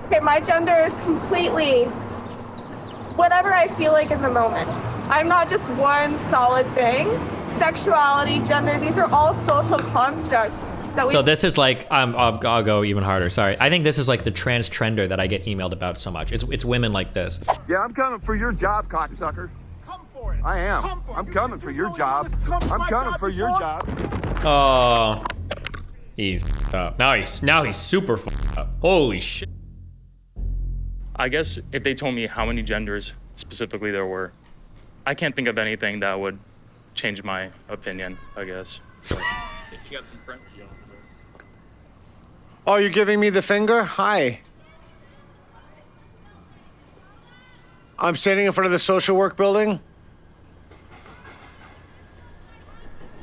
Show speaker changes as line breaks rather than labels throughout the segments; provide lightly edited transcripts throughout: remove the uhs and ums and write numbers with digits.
Okay, my gender is completely whatever I feel like in the moment. I'm not just one solid thing. Sexuality, gender, these are all social constructs that we...
So this is like, I'll go even harder, sorry. I think this is like the trans trender that I get emailed about so much. It's women like this.
Yeah, I'm coming for your job, cocksucker.
Come for it.
I am. I'm coming for your job. I'm coming for your job.
Oh, he's up. Now he's super up. Holy shit.
I guess if they told me how many genders specifically there were, I can't think of anything that would change my opinion, I guess. If you got some friends, you know.
Oh, you're giving me the finger? Hi. I'm standing in front of the social work building.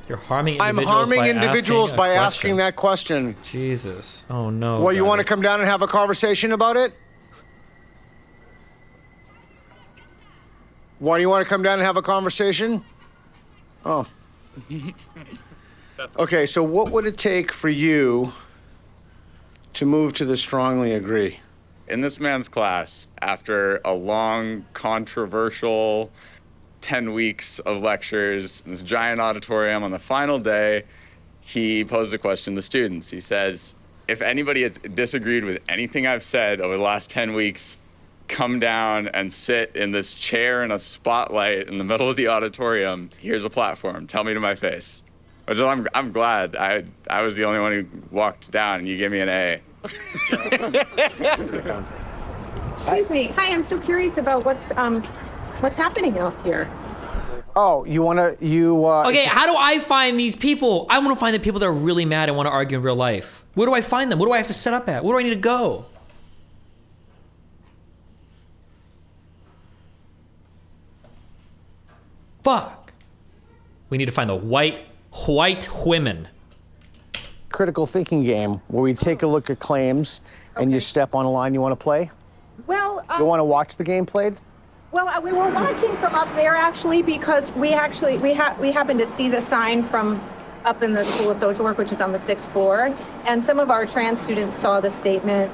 You're harming
I'm
individuals
harming individuals by asking that question.
Jesus. Oh no.
Well, you want to
guys.
come down and have a conversation about it? Why do you want to come down and have a conversation? Oh. Okay, so what would it take for you to move to the strongly agree?
In this man's class, after a long, controversial 10 weeks of lectures in this giant auditorium on the final day, he posed a question to the students. He says, if anybody has disagreed with anything I've said over the last 10 weeks, come down and sit in this chair in a spotlight in the middle of the auditorium. Here's a platform. Tell me to my face. Which I'm glad I was the only one who walked down and you gave me an A.
Excuse me. Hi, I'm so curious about what's happening out here.
Oh,
Okay, how do I find these people? I want to find the people that are really mad and want to argue in real life. Where do I find them? What do I have to set up at? Where do I need to go? Fuck. We need to find the white women.
critical thinking game where we take a look at claims and you step on a line you want to play?
Well,
You want to watch the game played?
well, we were watching from up there actually because we happened to see the sign from up in the School of Social Work, which is on the 6th floor, and some of our trans students saw the statement.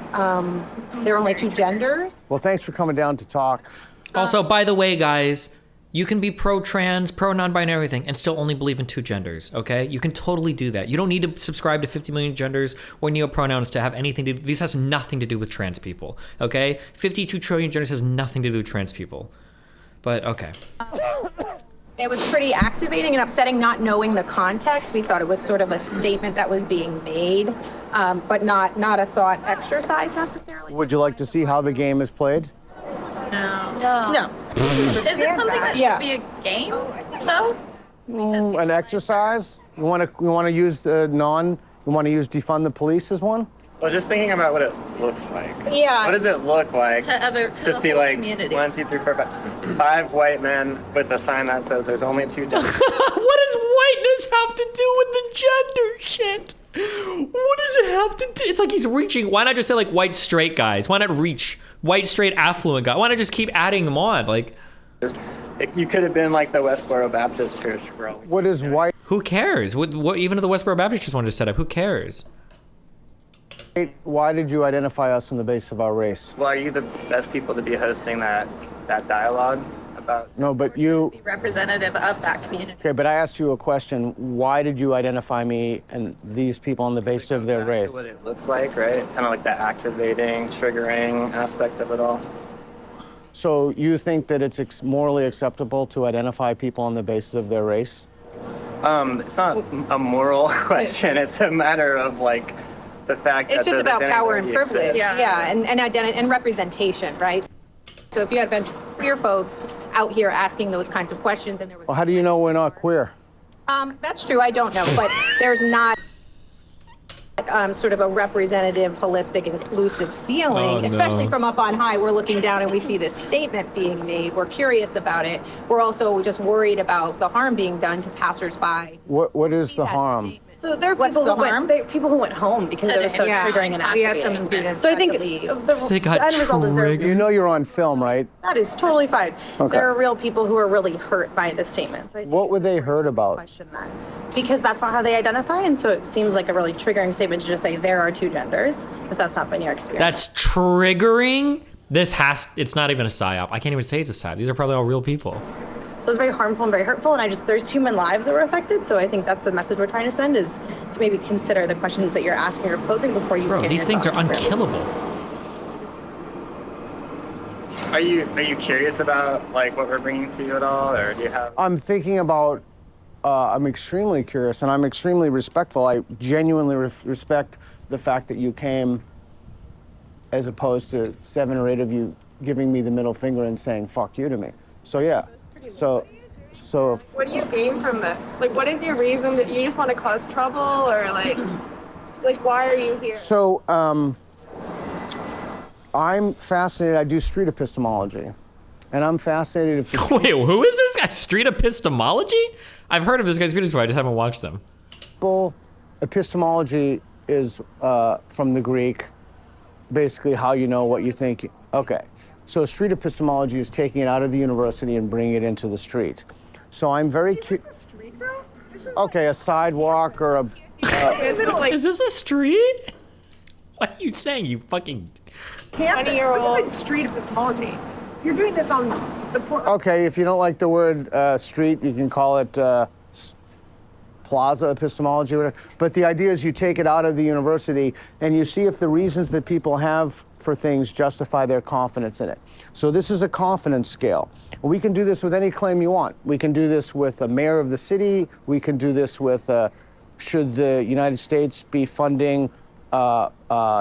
There are only two genders.
Well, thanks for coming down to talk.
Also, by the way, guys, you can be pro-trans, pro-non-binary, everything, and still only believe in two genders, okay? You can totally do that. You don't need to subscribe to 50 million genders or neopronouns to have anything to do. This has nothing to do with trans people, okay? 52 trillion genders has nothing to do with trans people. But, okay.
It was pretty activating and upsetting not knowing the context. We thought it was sort of a statement that was being made, but not a thought exercise necessarily.
Would you like to see how the game is played?
No.
Is it something that should be a game, though?
An exercise? You want to use defund the police as one?
Well, just thinking about what it looks like.
Yeah.
What does it look like
To the
see
whole
like
community.
1, 2, 3, 4, 5, 5 white men with a sign that says there's only two genders?
What does whiteness have to do with the gender shit? What does it have to do? It's like he's reaching. Why not just say like white straight guys? Why not reach white straight affluent guy? Why not just keep adding them on? Like,
You could have been like the Westboro Baptist Church for all.
What is white?
who cares? What even if the Westboro Baptist just wanted to set up, who cares?
Why did you identify us on the basis of our race?
Well, are you the best people to be hosting that dialogue about?
No, but you.
Be representative of that community.
Okay, but I asked you a question. Why did you identify me and these people on the basis of their race?
What it looks like, right? Kind of like the activating, triggering aspect of it all.
So you think that it's morally acceptable to identify people on the basis of their race?
It's not a moral question. It's a matter of like the fact
It's
that
just about power and
identity
privilege.
exists.
Yeah, and identity and representation, right? So if you had a bunch of queer folks out here asking those kinds of questions and there was...
Well, how do you know we're not queer?
That's true, I don't know, but there's not sort of a representative, holistic, inclusive feeling, especially from up on high. We're looking down and we see this statement being made. We're curious about it. We're also just worried about the harm being done to passersby.
What is the harm?
So there are
What's
people
the
who
harm?
people who went home because it was so
Yeah.
triggering and
We had some
activating.
students
So I think
had to leave.
They got
the end result is there.
You know you're on film, right?
That is totally fine.
Okay.
There are real people who are really hurt by the statement. So I think
What were they
it's
hurt
important to
about?
Question that. Because that's not how they identify, and so it seems like a really triggering statement to just say there are two genders, if that's not been your experience.
That's triggering. It's not even a psyop. I can't even say it's a psyop. These are probably all real people.
So it's very harmful and very hurtful, and there's human lives that were affected, so I think that's the message we're trying to send, is to maybe consider the questions that you're asking or posing before you
Bro,
begin
these
your
things are
thought experiment.
unkillable.
Are you curious about like what we're bringing to you at all, or do you have?
I'm thinking about, I'm extremely curious and I'm extremely respectful. I genuinely respect the fact that you came as opposed to 7 or 8 of you giving me the middle finger and saying, fuck you to me. So yeah, so if,
What do you gain from this? Like, what is your reason that you just want to cause trouble, or like why are you here?
so, I'm fascinated, I do street epistemology. And I'm fascinated if
Wait, who is this guy? Street epistemology? I've heard of this guy's videos before, I just haven't watched them.
people, epistemology is from the Greek, basically how you know what you think. Okay, so street epistemology is taking it out of the university and bringing it into the street. So I'm very curious. Okay, a sidewalk or a.
Is this a street? What are you saying, you fucking...
Campus.
20-year-old.
This isn't street epistemology. You're doing this on the
Okay, if you don't like the word street, you can call it plaza epistemology, whatever. But the idea is you take it out of the university and you see if the reasons that people have for things justify their confidence in it. So this is a confidence scale. We can do this with any claim you want. We can do this with a mayor of the city. We can do this with should the United States be funding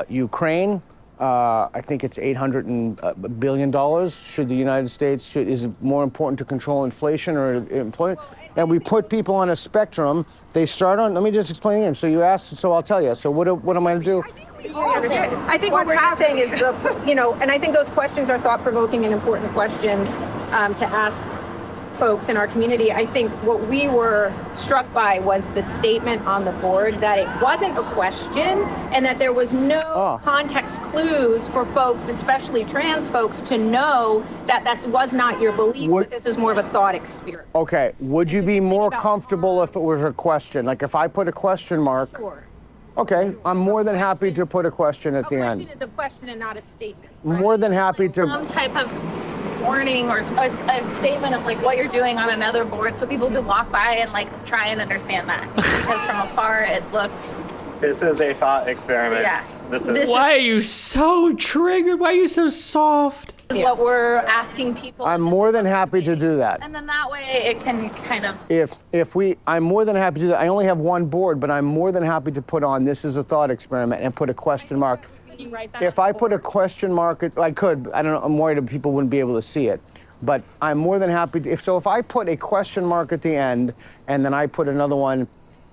Ukraine? I think it's $800 billion. Should the United States, is it more important to control inflation or employment? And we put people on a spectrum. They start on, let me just explain again. So you asked, so I'll tell you. So what am I gonna do?
I think what we're saying is, and I think those questions are thought-provoking and important questions to ask folks in our community. I think what we were struck by was the statement on the board that it wasn't a question and that there was no context clues for folks, especially trans folks, to know that this was not your belief, but this is more of a thought experiment.
Okay, would you be more comfortable if it was a question? Like if I put a question mark?
Sure.
Okay, I'm more than happy to put a question at the
A
end.
question is a question and not a statement.
More than happy to.
Some type of warning or a statement of like what you're doing on another board, so people can walk by and like try and understand that, because from afar it looks.
This is a thought experiment.
Yeah.
This
Why are you so triggered? Why are you so soft?
Is what we're asking people.
I'm more than happy to do that.
And then that way it can kind of.
I'm more than happy to do that. I only have one board, but I'm more than happy to put on this is a thought experiment and put a question mark. If I put a question mark, I could. I don't know. I'm worried that people wouldn't be able to see it, but I'm more than happy to. If I put a question mark at the end and then I put another one,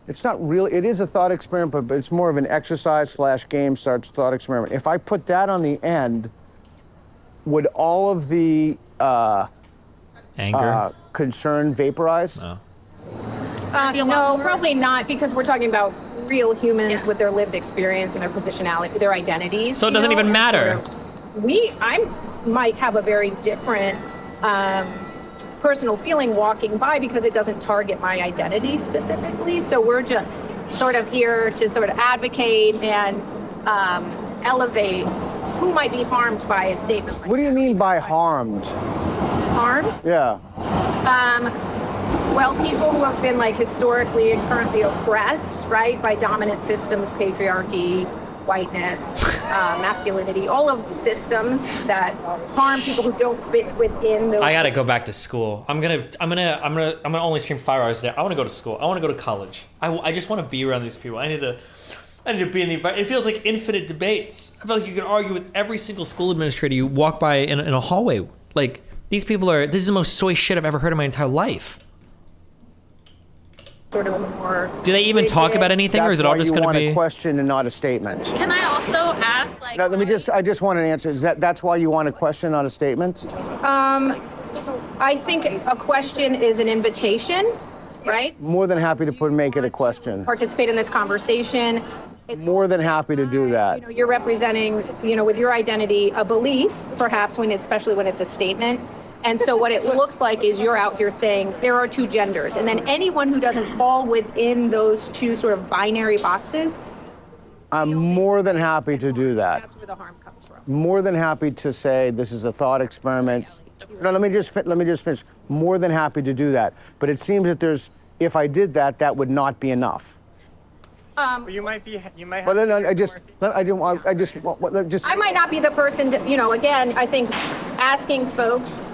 it's not really. It is a thought experiment, but it's more of an exercise / game starts thought experiment. If I put that on the end, would all of the
anger,
concern vaporize?
No.
No, probably not, because we're talking about real humans with their lived experience and their positionality, their identities.
So it doesn't even matter.
I might have a very different personal feeling walking by because it doesn't target my identity specifically. So we're just sort of here to sort of advocate and elevate who might be harmed by a statement like
What do you mean by harmed?
harmed.
Yeah.
Well, people who have been like historically and currently oppressed, right, by dominant systems, patriarchy, whiteness, masculinity, all of the systems that harm people who don't fit within those.
I gotta go back to school. I'm gonna only stream 5 hours a day. I wanna go to school. I wanna go to college. I just wanna be around these people. I need to be in the environment. It feels like infinite debates. I feel like you can argue with every single school administrator you walk by in a hallway. Like, this is the most soy shit I've ever heard in my entire life.
Sort of more.
Do they even talk about anything, or is it all just gonna be?
That's why you want a question and not a statement.
Can I also ask like?
Now, I just want an answer. That's why you want a question, not a statement?
I think a question is an invitation, right?
More than happy to make it a question.
Participate in this conversation.
More than happy to do that.
You know, you're representing, you know, with your identity, a belief, perhaps especially when it's a statement. And so what it looks like is you're out here saying there are two genders. And then anyone who doesn't fall within those two sort of binary boxes.
I'm more than happy to do that.
That's where the harm comes from.
More than happy to say this is a thought experiment. No, let me just finish. More than happy to do that. But it seems that if I did that, that would not be enough.
You might have.
But then
to
I might not be the person to, you know, again, I think asking folks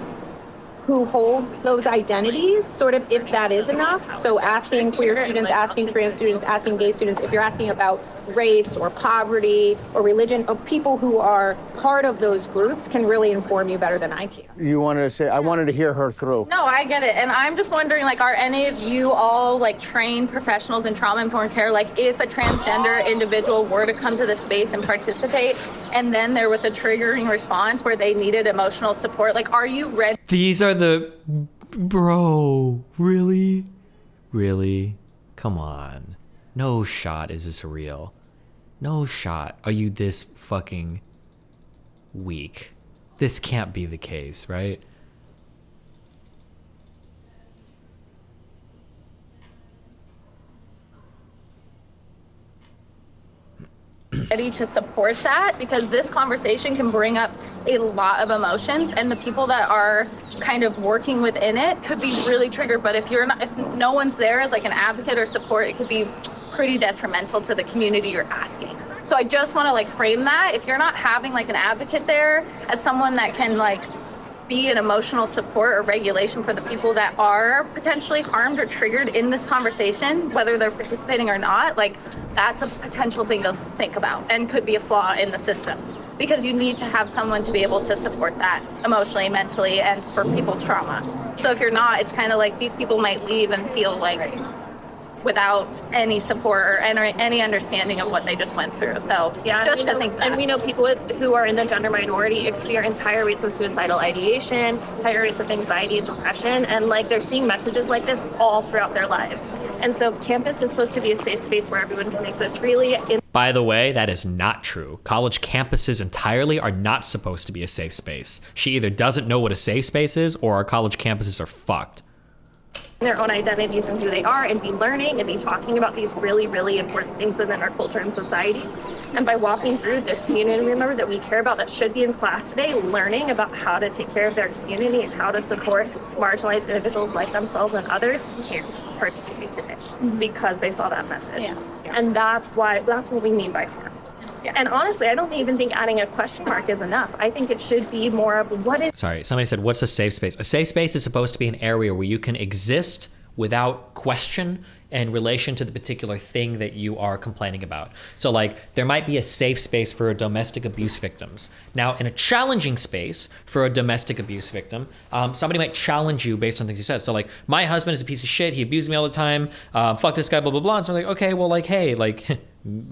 who hold those identities, sort of if that is enough. So asking queer students, asking trans students, asking gay students, if you're asking about race or poverty or religion, or people who are part of those groups can really inform you better than I can.
You wanted to say, I wanted to hear her through.
No, I get it. And I'm just wondering, like, are any of you all like trained professionals in trauma-informed care? Like, if a transgender individual were to come to the space and participate, and then there was a triggering response where they needed emotional support, like, are you ready?
These are bro, really? Really? Come on. No shot is this real. No shot are you this fucking weak. This can't be the case, right?
Ready to support that, because this conversation can bring up a lot of emotions, and the people that are kind of working within it could be really triggered. But if no one's there as like an advocate or support, it could be pretty detrimental to the community you're asking. So I just want to like frame that. If you're not having like an advocate there as someone that can like be an emotional support or regulation for the people that are potentially harmed or triggered in this conversation, whether they're participating or not, like that's a potential thing to think about and could be a flaw in the system, because you need to have someone to be able to support that emotionally, mentally, and for people's trauma. So if you're not, it's kind of like these people might leave and feel like without any support or any understanding of what they just went through. So
yeah,
just to think that.
And we know people who are in the gender minority experience higher rates of suicidal ideation, higher rates of anxiety and depression, and like they're seeing messages like this all throughout their lives. And so campus is supposed to be a safe space where everyone can exist freely.
By the way, that is not true. College campuses entirely are not supposed to be a safe space. She either doesn't know what a safe space is, or our college campuses are fucked.
Their own identities and who they are, and be learning and be talking about these really, really important things within our culture and society. And by walking through this community member that we care about that should be in class today, learning about how to take care of their community and how to support marginalized individuals like themselves and others, can't participate today because they saw that message.
Yeah.
And that's what we mean by harm. Yeah. And honestly, I don't even think adding a question mark is enough. I think it should be more of what is...
Sorry, somebody said, what's a safe space? A safe space is supposed to be an area where you can exist without question in relation to the particular thing that you are complaining about. So like, there might be a safe space for domestic abuse victims. Now, in a challenging space for a domestic abuse victim, somebody might challenge you based on things you said. So like, my husband is a piece of shit, he abuses me all the time, fuck this guy, blah, blah, blah. And so I'm like, okay, well like, hey, like,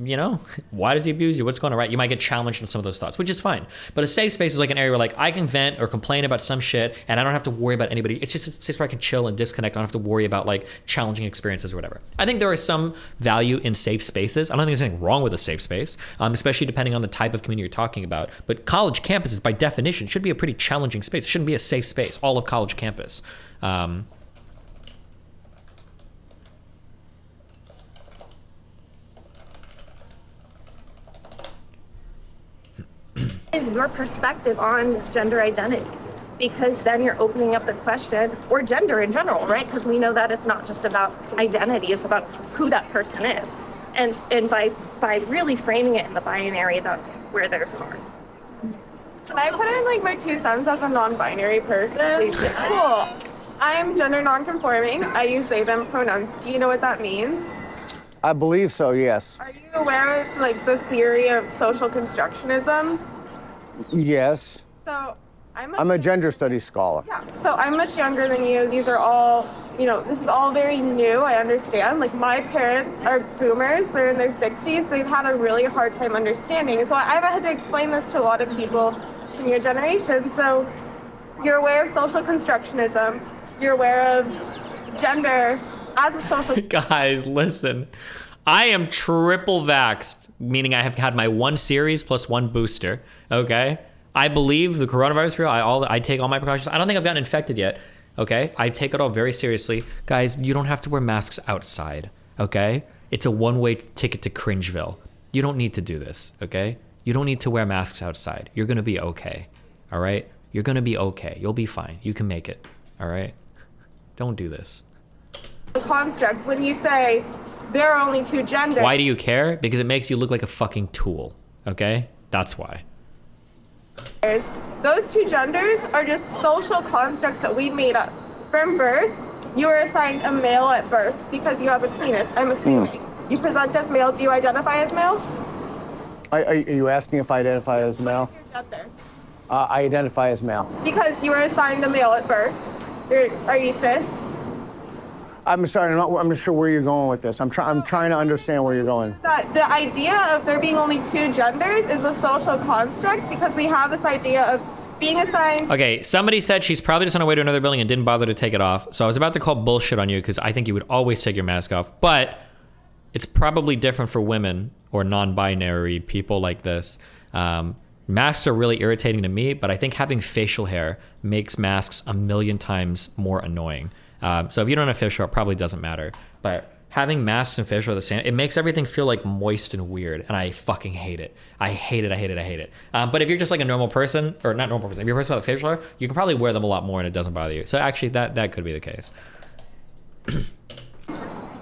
you know, why does he abuse you? What's going on, right? You might get challenged on some of those thoughts, which is fine. But a safe space is like an area where like I can vent or complain about some shit and I don't have to worry about anybody. It's just a space where I can chill and disconnect. I don't have to worry about like challenging experiences or whatever. I think there is some value in safe spaces. I don't think there's anything wrong with a safe space, especially depending on the type of community you're talking about. But college campuses, by definition, should be a pretty challenging space. It shouldn't be a safe space, all of college campus.
Is your perspective on gender identity? Because then you're opening up the question, or gender in general, right? Because we know that it's not just about identity, it's about who that person is. And by really framing it in the binary, that's where there's harm.
Can I put in like my 2 cents as a non-binary person? Cool. I'm gender non-conforming. I use they, them pronouns. Do you know what that means?
I believe so, yes.
Are you aware of like the theory of social constructionism?
Yes.
So
I'm a gender studies scholar.
Yeah, so I'm much younger than you. These are all, you know, this is all very new, I understand. Like my parents are boomers, they're in their 60s. They've had a really hard time understanding. So I've had to explain this to a lot of people in your generation. So you're aware of social constructionism. You're aware of gender as a social
Guys, listen. I am triple vaxxed, meaning I have had my 1 series plus 1 booster. Okay, I believe the coronavirus is real. I take all my precautions. I don't think I've gotten infected yet. Okay, I take it all very seriously, guys. You don't have to wear masks outside. Okay, it's a one-way ticket to Cringeville. You don't need to do this. Okay, you don't need to wear masks outside. You're gonna be okay. All right, you're gonna be okay. You'll be fine. You can make it. All right, don't do this.
construct when you say there are only 2 genders.
Why do you care? Because it makes you look like a fucking tool. Okay, that's why.
Those 2 genders are just social constructs that we made up. From birth, you were assigned a male at birth because you have a penis, I'm assuming. You present as male. Do you identify as male?
Are you asking if I identify as male?
Your gender.
I identify as male.
Because you were assigned a male at birth. Are you cis?
I'm sorry, I'm not sure where you're going with this. I'm trying to understand where you're going.
That the idea of there being only 2 genders is a social construct because we have this idea of being assigned.
Okay, somebody said she's probably just on her way to another building and didn't bother to take it off. So I was about to call bullshit on you because I think you would always take your mask off. But it's probably different for women or non-binary people like this. Masks are really irritating to me, but I think having facial hair makes masks a million times more annoying. So if you don't have facial hair, it probably doesn't matter. But having masks and facial hair the same, it makes everything feel like moist and weird, and I fucking hate it. I hate it. But if you're just like a normal person, or not normal person, if you're a person with facial hair, you can probably wear them a lot more and it doesn't bother you. So actually, that could be the case.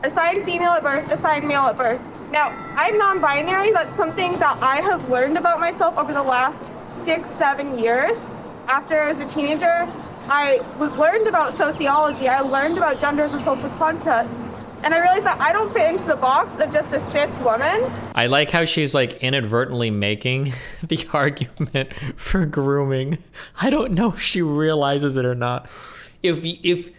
Assigned female at birth, assigned male at birth. Now, I'm non-binary. That's something that I have learned about myself over the last 6-7 years. After I was a teenager, I learned about sociology. I learned about gender as a social construct. And I realized that I don't fit into the box of just a cis woman.
I like how she's like inadvertently making the argument for grooming. I don't know if she realizes it or not. If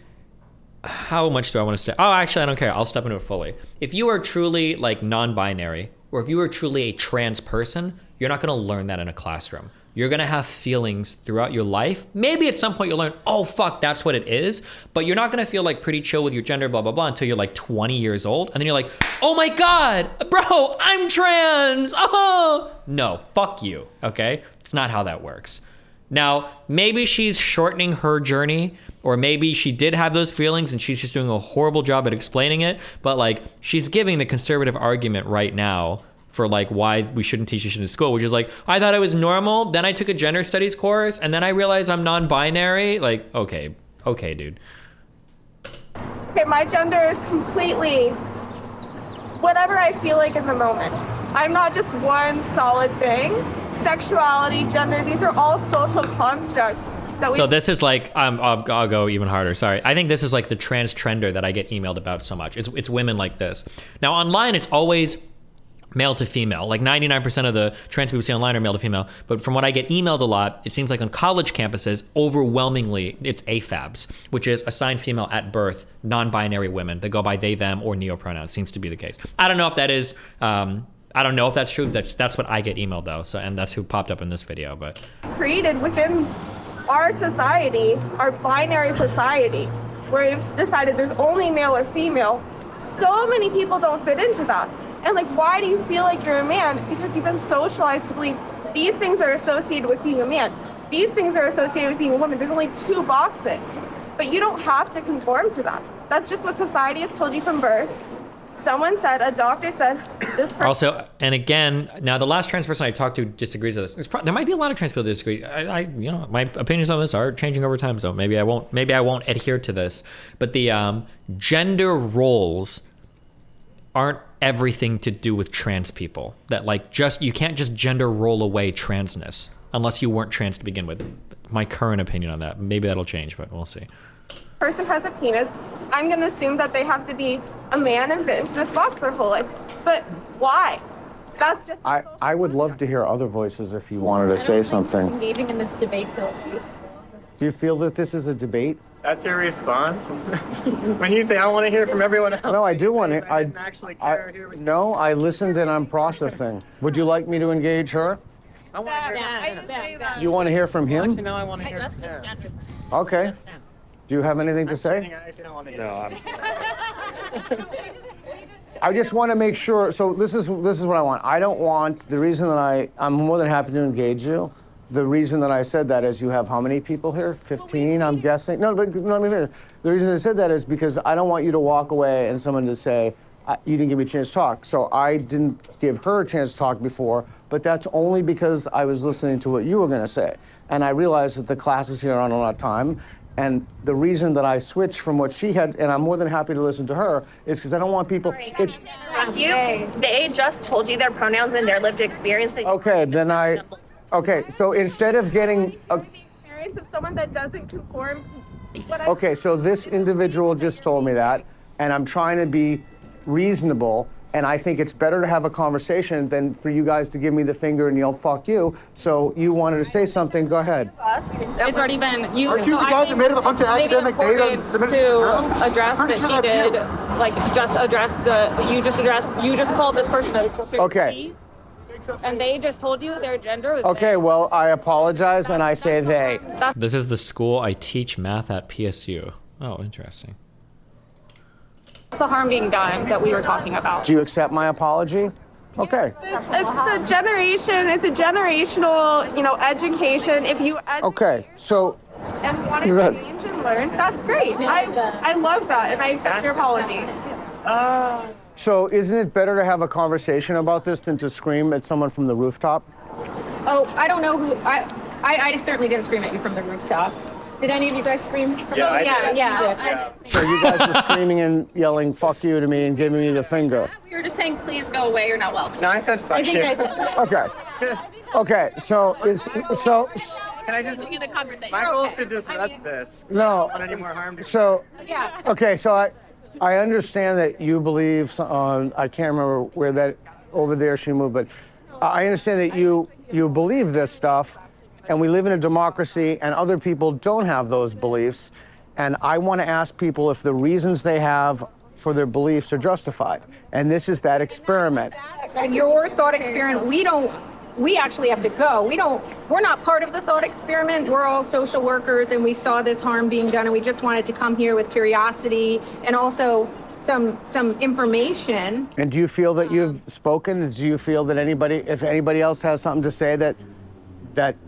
how much do I want to step? Oh, actually, I don't care. I'll step into it fully. If you are truly like non-binary, or if you are truly a trans person, you're not going to learn that in a classroom. You're going to have feelings throughout your life. Maybe at some point you'll learn, oh, fuck, that's what it is. But you're not going to feel like pretty chill with your gender, blah, blah, blah, until you're like 20 years old. And then you're like, oh my God, bro, I'm trans. Oh, no, fuck you. Okay. It's not how that works. Now, maybe she's shortening her journey, or maybe she did have those feelings and she's just doing a horrible job at explaining it. But like, she's giving the conservative argument right now for like why we shouldn't teach this shit in school, which is like, I thought it was normal, then I took a gender studies course, and then I realized I'm non-binary. Like, okay, dude.
Okay, my gender is completely whatever I feel like in the moment. I'm not just one solid thing. Sexuality, gender, these are all social constructs that we...
So this is like, I'll go even harder, sorry. I think this is like the trans trender that I get emailed about so much. It's women like this. Now online, it's always male to female. Like 99% of the trans people we see online are male to female. But from what I get emailed a lot, it seems like on college campuses, overwhelmingly, it's AFABs, which is assigned female at birth, non-binary women that go by they, them, or neopronouns. Seems to be the case. I don't know if that is, I don't know if that's true. That's what I get emailed though. So, and that's who popped up in this video, but.
Created within our society, our binary society, where we've decided there's only male or female. So many people don't fit into that. And like, why do you feel like you're a man? Because you've been socialized to believe these things are associated with being a man. These things are associated with being a woman. There's only 2 boxes, but you don't have to conform to that. That's just what society has told you from birth. Someone said, a doctor said, this person. Also,
and again, now the last trans person I talked to disagrees with this. There might be a lot of trans people that disagree. You know, my opinions on this are changing over time, so maybe I won't adhere to this. But the gender roles aren't everything to do with trans people. That like you can't just gender roll away transness unless you weren't trans to begin with. My current opinion on that. Maybe that'll change, but we'll see.
Person has a penis, I'm going to assume that they have to be a man and fit into this box their whole life. But why? That's just...
I would love to hear other voices if you wanted to say something.
Engaging in this debate feels useful.
Do you feel that this is a debate?
That's your response? When you say, I want to hear from everyone else.
No, I do want to.
I didn't actually care to hear what you
No, I listened and I'm processing. Would you like me to engage her?
I want to hear from
You want to hear from him?
Actually, no, I want to hear from him.
Okay. Do you have anything to say?
I actually don't want to know.
I just want to make sure. So this is what I want. I don't want the reason that I'm more than happy to engage you. The reason that I said that is you have how many people here? 15, I'm guessing. No, but no, let me finish. The reason I said that is because I don't want you to walk away and someone to say, you didn't give me a chance to talk. So I didn't give her a chance to talk before, but that's only because I was listening to what you were going to say. And I realized that the classes here aren't a lot of time. And the reason that I switched from what she had, and I'm more than happy to listen to her, is because I don't want people.
They just told you their pronouns and their lived experience.
Okay, then Okay, so instead of getting.
Experience of someone that doesn't conform to what I.
Okay, so this individual just told me that, and I'm trying to be reasonable, and I think it's better to have a conversation than for you guys to give me the finger and yell, fuck you. So you wanted to say something, go ahead.
It's already been you.
Aren't you the guy that made up a bunch of academic data and submitted it
to address that she did, like you just called this person a
Okay.
and they just told you their gender was
Okay, well, I apologize, and I say they.
This is the school I teach math at PSU. Oh, interesting.
It's the harm being done that we were talking about.
Do you accept my apology? Okay.
It's the generation. It's a generational, education. If you
Okay, so.
and want to change and learn, that's great. I love that, and I accept your apology.
So isn't it better to have a conversation about this than to scream at someone from the rooftop?
Oh, I don't know who, I certainly didn't scream at you from the rooftop. Did any of you guys scream?
Yeah, I did.
Yeah.
So you guys were screaming and yelling "fuck you" to me and giving me the finger.
We were just saying, please go away, you're not welcome.
No, I said fuck you.
Okay. Okay. So
Can I just?
In a conversation.
My goal is to disrupt this.
No.
I don't want any more harm to
So.
Yeah.
Okay. So I understand that you believe. I can't remember where that over there she moved, but I understand that you believe this stuff. And we live in a democracy, and other people don't have those beliefs. And I want to ask people if the reasons they have for their beliefs are justified. And this is that experiment.
And your thought experiment, we actually have to go. We're not part of the thought experiment. We're all social workers, and we saw this harm being done, and we just wanted to come here with curiosity and also some information.
And do you feel that you've spoken? Do you feel that if anybody else has something to say that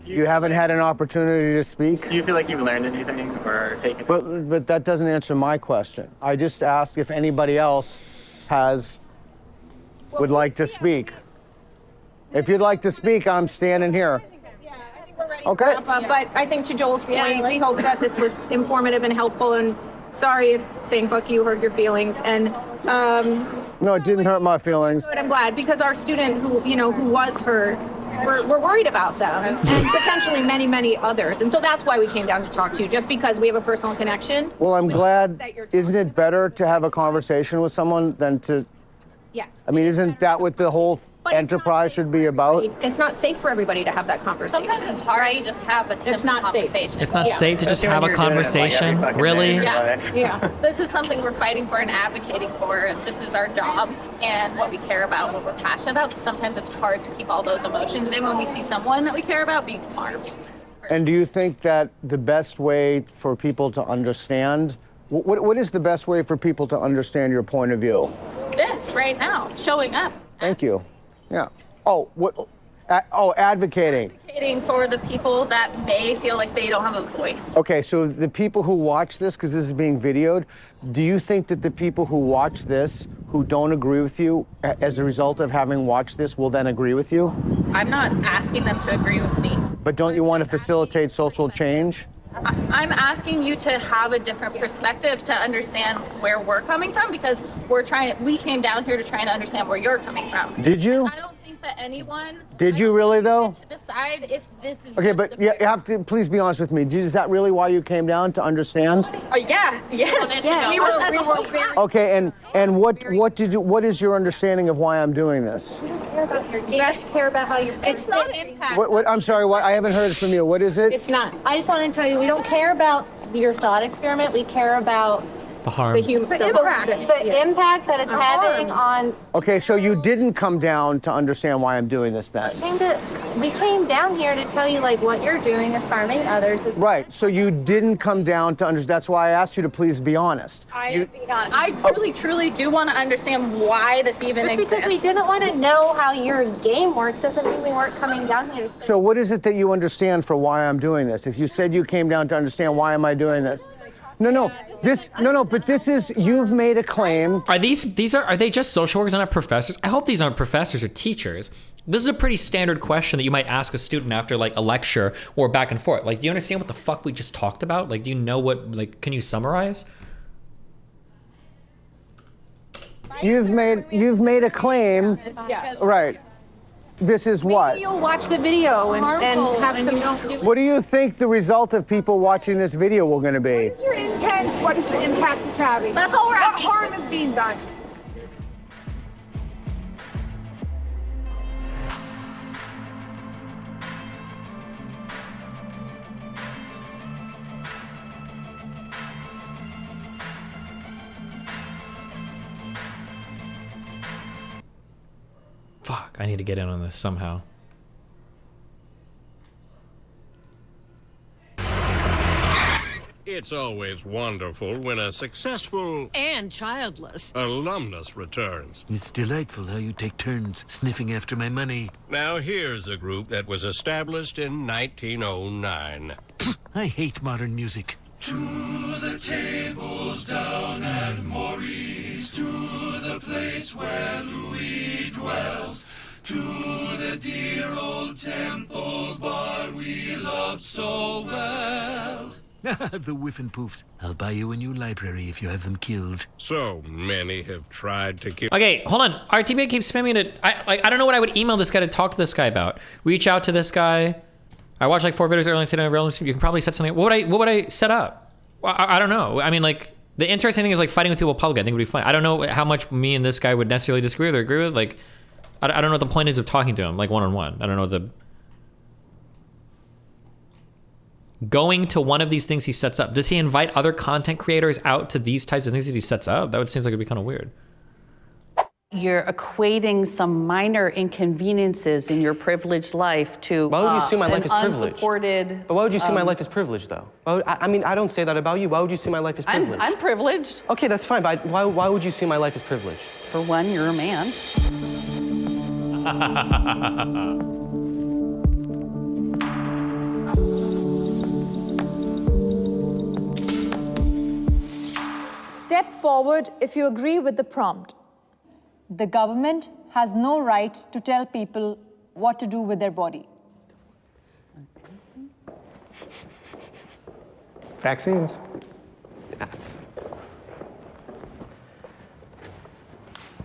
you haven't had an opportunity to speak?
Do you feel like you've learned anything or taken?
But that doesn't answer my question. I just asked if anybody else would like to speak. If you'd like to speak, I'm standing here. Okay.
But I think to Joel's point, we hope that this was informative and helpful, and sorry if saying fuck you hurt your feelings. And
no, it didn't hurt my feelings.
But I'm glad, because our student who was hurt, we're worried about them, and potentially many, many others. And so that's why we came down to talk to you, just because we have a personal connection.
Well, I'm glad. Isn't it better to have a conversation with someone than to?
Yes.
I mean, isn't that what the whole enterprise should be about?
It's not safe for everybody to have that conversation.
Sometimes it's hard to just have a simple conversation.
It's not safe to just have a conversation, really?
Yeah. This is something we're fighting for and advocating for. This is our job and what we care about, what we're passionate about. So sometimes it's hard to keep all those emotions in when we see someone that we care about being harmed.
And do you think that the best way for people to understand, what is the best way for people to understand your point of view?
This right now, showing up.
Thank you. Yeah. Oh, advocating.
Advocating for the people that may feel like they don't have a voice.
Okay, so the people who watch this, because this is being videoed, do you think that the people who watch this, who don't agree with you, as a result of having watched this, will then agree with you?
I'm not asking them to agree with me.
But don't you want to facilitate social change?
I'm asking you to have a different perspective to understand where we're coming from, because we came down here to try to understand where you're coming from.
Did you?
I don't think that anyone.
Did you really though?
To decide if this is.
Okay, but you have to please be honest with me. Is that really why you came down, to understand?
Yes. We were very.
Okay, and what is your understanding of why I'm doing this?
Care about how you.
It's not impact.
What I'm sorry, what I haven't heard it from you. What is it?
It's not.
I just want to tell you, we don't care about your thought experiment. We care about
The harm.
The
impact that it's having on.
Okay, so you didn't come down to understand why I'm doing this then?
We came down here to tell you like what you're doing is harming others.
Right, so you didn't come down to understand. That's why I asked you to please be honest.
I really, truly do want to understand why this even
Just
exists.
because we didn't want to know how your game works doesn't mean we weren't coming down here to say.
So what is it that you understand for why I'm doing this? If you said you came down to understand why am I doing this? But this is, you've made a claim.
Are they just social workers and not professors? I hope these aren't professors or teachers. This is a pretty standard question that you might ask a student after like a lecture or back and forth. Like, do you understand what the fuck we just talked about? Like, do you know what, like, can you summarize?
You've made a claim.
Yes.
Right. This is what?
Maybe you'll watch the video and have some.
What do you think the result of people watching this video will going to be?
What's your intent? What is the impact it's having?
That's all we're asking.
What harm is being done?
Fuck, I need to get in on this somehow.
It's always wonderful when a successful
and childless
alumnus returns.
It's delightful how you take turns sniffing after my money.
Now here's a group that was established in 1909.
I hate modern music.
To the tables down at Maurice, to the place where Louis dwells, to the dear old temple bar we love so well.
The whiffin' poofs. I'll buy you a new library if you have them killed.
So many have tried to kill.
Okay, hold on. RTBA keeps spamming it. I don't know what I would email this guy to talk to this guy about. Reach out to this guy. I watched like 4 videos earlier today. You can probably set something. What would I set up? I don't know. I mean, like, the interesting thing is like fighting with people publicly. I think would be fun. I don't know how much me and this guy would necessarily disagree with or agree with. Like, I don't know what the point is of talking to him, like one-on-one. I don't know the... Going to one of these things he sets up. Does he invite other content creators out to these types of things that he sets up? That would seem like it'd be kind of weird.
You're equating some minor inconveniences in your privileged life to
Why would you assume my life is privileged?
Unsupported.
But why would you see my life as privileged, though? I mean, I don't say that about you. Why would you see my life as privileged?
I'm privileged.
Okay, that's fine, but why would you see my life as privileged?
For one, you're a man.
Step forward if you agree with the prompt. The government has no right to tell people what to do with their body.
Vaccines.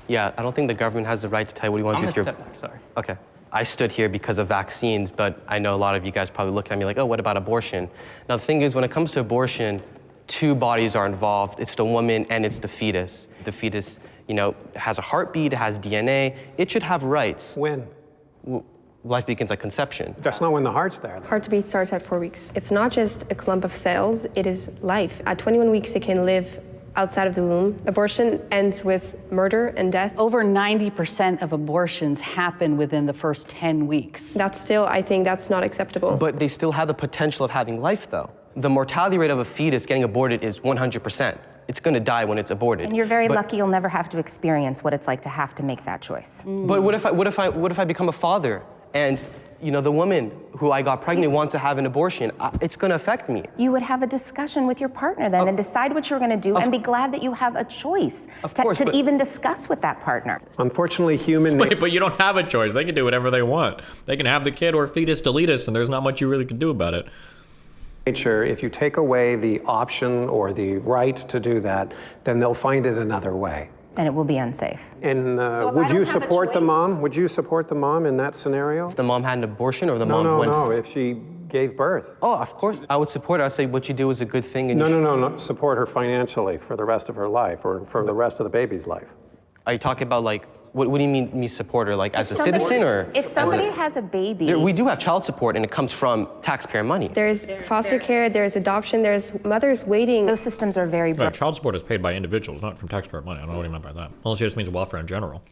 Yeah, I don't think the government has the right to tell you what you want to do with your...
step back, sorry.
Okay. I stood here because of vaccines, but I know a lot of you guys probably look at me like, oh, what about abortion? Now, the thing is, when it comes to abortion, 2 bodies are involved. It's the woman and it's the fetus. The fetus, you know, has a heartbeat, it has DNA. It should have rights.
When?
Life begins at conception.
That's not when the heart's there.
Heart to beat starts at 4 weeks. It's not just a clump of cells, it is life. At 21 weeks, it can live outside of the womb. Abortion ends with murder and death.
Over 90% of abortions happen within the first 10 weeks.
That's still, I think that's not acceptable.
But they still have the potential of having life, though. The mortality rate of a fetus getting aborted is 100%. It's gonna die when it's aborted.
And you're very lucky you'll never have to experience what it's like to have to make that choice.
But what if I become a father and, you know, the woman who I got pregnant wants to have an abortion? It's gonna affect me.
You would have a discussion with your partner then and decide what you're gonna do and be glad that you have a choice to even discuss with that partner.
Unfortunately, human...
Wait, but you don't have a choice. They can do whatever they want. They can have the kid or fetus delete us, and there's not much you really can do about it.
Nature, if you take away the option or the right to do that, then they'll find it another way.
And it will be unsafe.
And would you support the mom? Would you support the mom in that scenario?
If the mom had an abortion or the mom went...
No, if she gave birth.
Oh, of course. I would support her. I'd say what you do is a good thing. And
No, support her financially for the rest of her life or for the rest of the baby's life.
Are you talking about like, what do you mean me support her? Like as a
somebody-
citizen or?
If somebody has a baby.
We do have child support and it comes from taxpayer money.
There's foster care, there's adoption, there's mothers waiting.
Those systems are very
Right, child support is paid by individuals, not from taxpayer money. I don't know what you meant by that. Unless it just means welfare in general.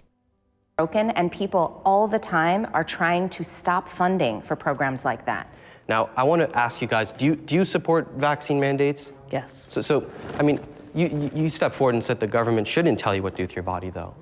broken, and people all the time are trying to stop funding for programs like that.
Now, I want to ask you guys, do you support vaccine mandates?
Yes.
So I mean, you step forward and said the government shouldn't tell you what to do with your body, though.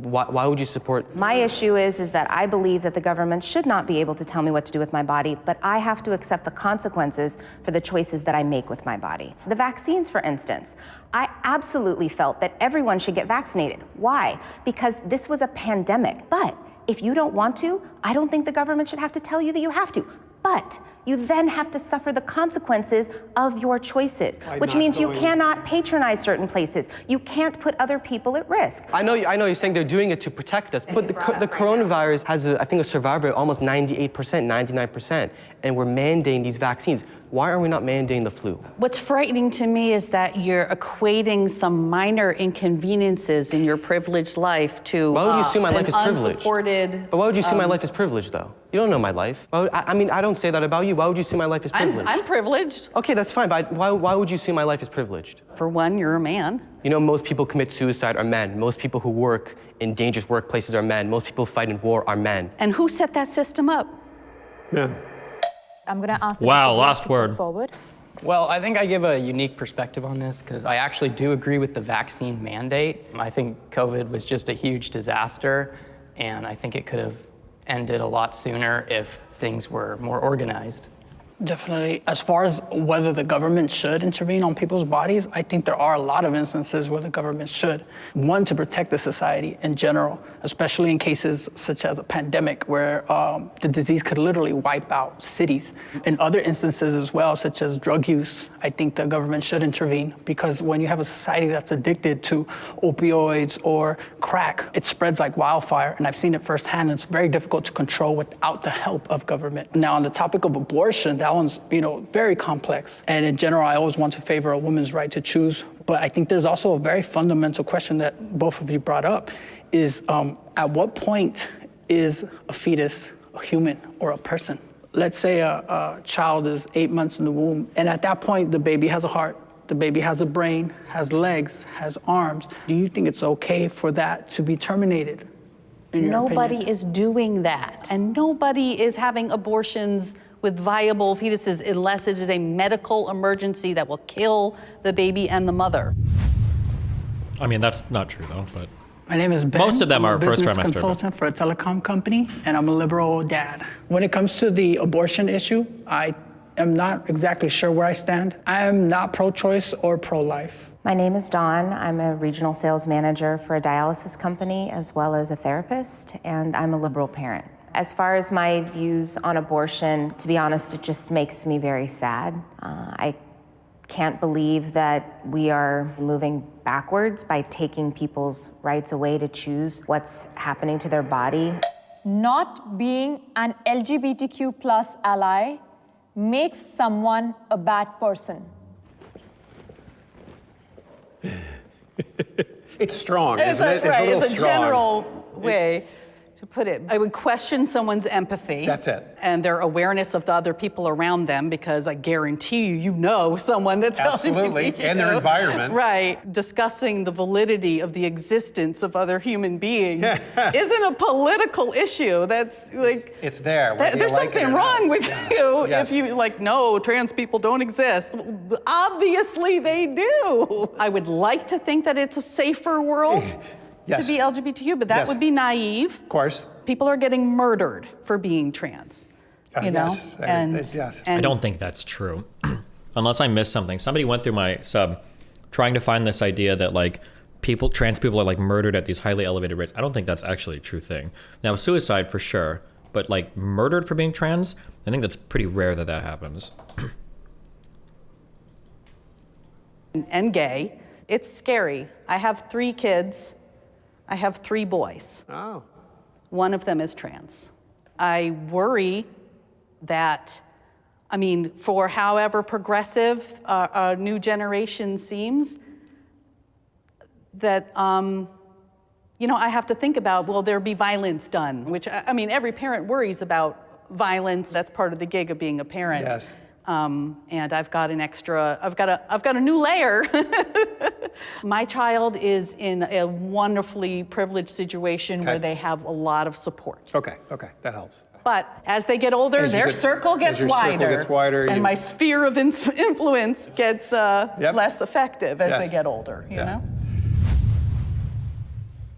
Why would you support?
My issue is that I believe that the government should not be able to tell me what to do with my body, but I have to accept the consequences for the choices that I make with my body. The vaccines, for instance, I absolutely felt that everyone should get vaccinated. Why? Because this was a pandemic. But if you don't want to, I don't think the government should have to tell you that you have to. But you then have to suffer the consequences of your choices, which means you cannot patronize certain places. You can't put other people at risk.
I know you're saying they're doing it to protect us, but the coronavirus has, I think, a survivor rate almost 98%, 99%, and we're mandating these vaccines. Why are we not mandating the flu?
What's frightening to me is that you're equating some minor inconveniences in your privileged life to
Why would you assume my life is privileged?
unsupported.
But why would you assume my life is privileged, though? You don't know my life. I mean, I don't say that about you. Why would you assume my life is privileged?
I'm privileged.
Okay, that's fine, but why would you assume my life is privileged?
For one, you're a man.
You know, most people commit suicide are men. Most people who work in dangerous workplaces are men. Most people who fight in war are men.
And who set that system up?
Men.
I'm going to ask the
Wow,
people
last
to step
word.
forward.
Well, I think I give a unique perspective on this because I actually do agree with the vaccine mandate. I think COVID was just a huge disaster, and I think it could have ended a lot sooner if things were more organized.
Definitely. As far as whether the government should intervene on people's bodies, I think there are a lot of instances where the government should. One, to protect the society in general, especially in cases such as a pandemic where the disease could literally wipe out cities. In other instances as well, such as drug use, I think the government should intervene because when you have a society that's addicted to opioids or crack, it spreads like wildfire. And I've seen it firsthand. And it's very difficult to control without the help of government. Now, on the topic of abortion, that one's, very complex. And in general, I always want to favor a woman's right to choose. But I think there's also a very fundamental question that both of you brought up is at what point is a fetus a human or a person? Let's say a child is 8 months in the womb, and at that point, the baby has a heart, the baby has a brain, has legs, has arms. Do you think it's okay for that to be terminated?
Nobody is doing that, and nobody is having abortions with viable fetuses unless it is a medical emergency that will kill the baby and the mother.
I mean, that's not true though, but
My name is Ben.
most of them
I'm
are
a
first
business
trimester.
consultant for a telecom company, and I'm a liberal dad. When it comes to the abortion issue, I am not exactly sure where I stand. I am not pro-choice or pro-life.
My name is Dawn. I'm a regional sales manager for a dialysis company as well as a therapist, and I'm a liberal parent. As far as my views on abortion, to be honest, it just makes me very sad. I can't believe that we are moving backwards by taking people's rights away to choose what's happening to their body.
Not being an LGBTQ plus ally makes someone a bad person.
It's strong,
It's
isn't it?
right,
a little
it's a
strong.
general way to put it. I would question someone's empathy.
That's it.
And their awareness of the other people around them, because I guarantee you know someone that's
Absolutely,
LGBTQ.
and their environment.
Right. Discussing the validity of the existence of other human beings isn't a political issue. That's like...
It's there. whether you
There's
like it
something
or not.
wrong with you
Yes.
if you no, trans people don't exist. Obviously they do. I would like to think that it's a safer world
Yes.
to be LGBTQ, but that
Yes.
would be naive.
Of course.
People are getting murdered for being trans. You know?
Yes. Yes.
I don't think that's true. Unless I missed something. Somebody went through my sub trying to find this idea that like trans people are like murdered at these highly elevated rates. I don't think that's actually a true thing. Now, suicide for sure, but like murdered for being trans, I think that's pretty rare that happens.
And gay. It's scary. I have 3 kids. I have 3 boys.
Oh.
One of them is trans. I worry that, I mean, for however progressive a new generation seems, that you know, I have to think about, will there be violence done? Which, I mean, every parent worries about violence. That's part of the gig of being a parent.
Yes.
And I've got a new layer. My child is in a wonderfully privileged situation where they have a lot lot
Okay, that helps.
But as they get older, their circle gets wider, and my sphere of influence gets less effective as they get older, you know?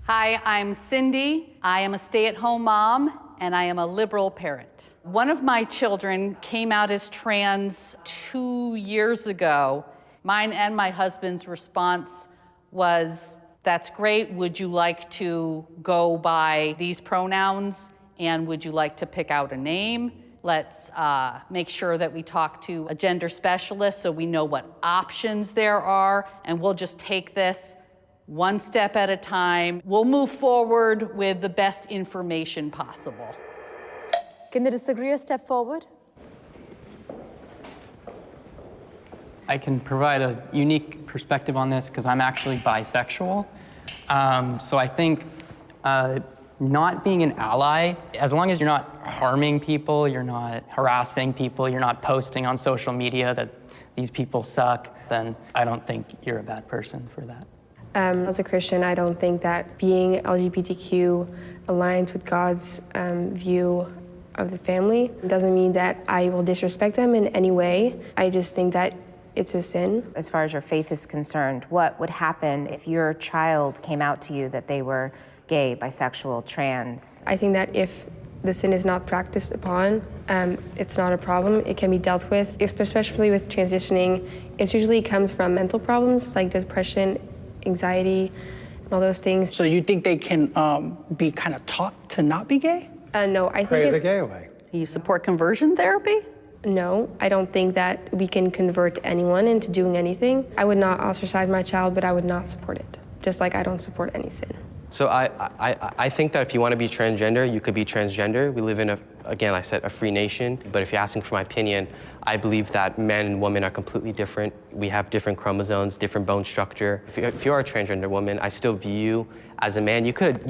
Hi, I'm Cindy. I am a stay-at-home mom, and I am a liberal parent. One of my children came out as trans 2 years ago. Mine and my husband's response was, that's great. Would you like to go by these pronouns? And would you like to pick out a name? Let's make sure that we talk to a gender specialist so we know what options there are, and we'll just take this one step at a time. We'll move forward with the best information possible.
Can the disagreeer step forward?
I can provide a unique perspective on this because I'm actually bisexual. So I think not being an ally, as long as you're not harming people, you're not harassing people, you're not posting on social media that these people suck, then I don't think you're a bad person for that.
As a Christian, I don't think that being LGBTQ aligns with God's view of the family. It doesn't mean that I will disrespect them in any way. I just think that it's a sin.
As far as your faith is concerned, what would happen if your child came out to you that they were gay, bisexual, trans?
I think that if the sin is not practiced upon, it's not a problem. It can be dealt with, especially with transitioning. It usually comes from mental problems like depression, anxiety, and all those things.
So you think they can be kind of taught to not be gay?
No, I think
Pray the gay away.
Do you support conversion therapy?
No, I don't think that we can convert anyone into doing anything. I would not ostracize my child, but I would not support it, just like I don't support any sin.
So I think that if you want to be transgender, you could be transgender. We live in a free nation. But if you're asking for my opinion, I believe that men and women are completely different. We have different chromosomes, different bone structure. If you are a transgender woman, I still view you as a man. You could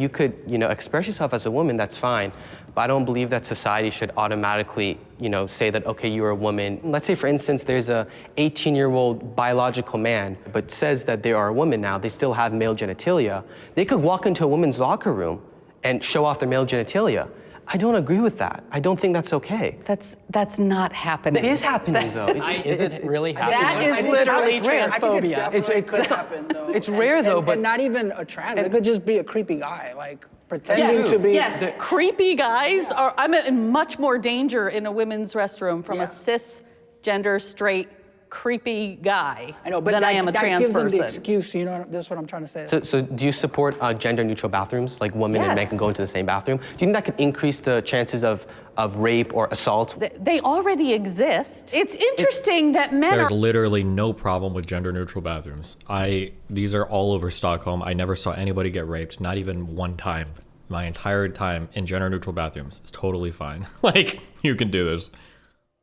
express yourself as a woman, that's fine. But I don't believe that society should automatically, say that, okay, you're a woman. Let's say, for instance, there's a 18-year-old biological man, but says that they are a woman now. They still have male genitalia. They could walk into a woman's locker room and show off their male genitalia. I don't agree with that. I don't think that's okay.
That's not happening.
It is happening, though.
Is it really happening?
That is literally transphobia.
It's rare, though, but...
And not even a trans. It could just be a creepy guy, like, pretending to be...
Yes, creepy guys are, I'm in much more danger in a women's restroom from a cisgender, straight, creepy guy than I am a trans person.
That gives them the excuse, that's what I'm trying to say.
So do you support gender-neutral bathrooms, like women and men can go into the same bathroom? Do you think that could increase the chances of rape or assault?
They already exist. It's interesting that men
There's literally no problem with gender-neutral bathrooms. These are all over Stockholm. I never saw anybody get raped, not even one time. My entire time in gender-neutral bathrooms. It's totally fine. Like, you can do this.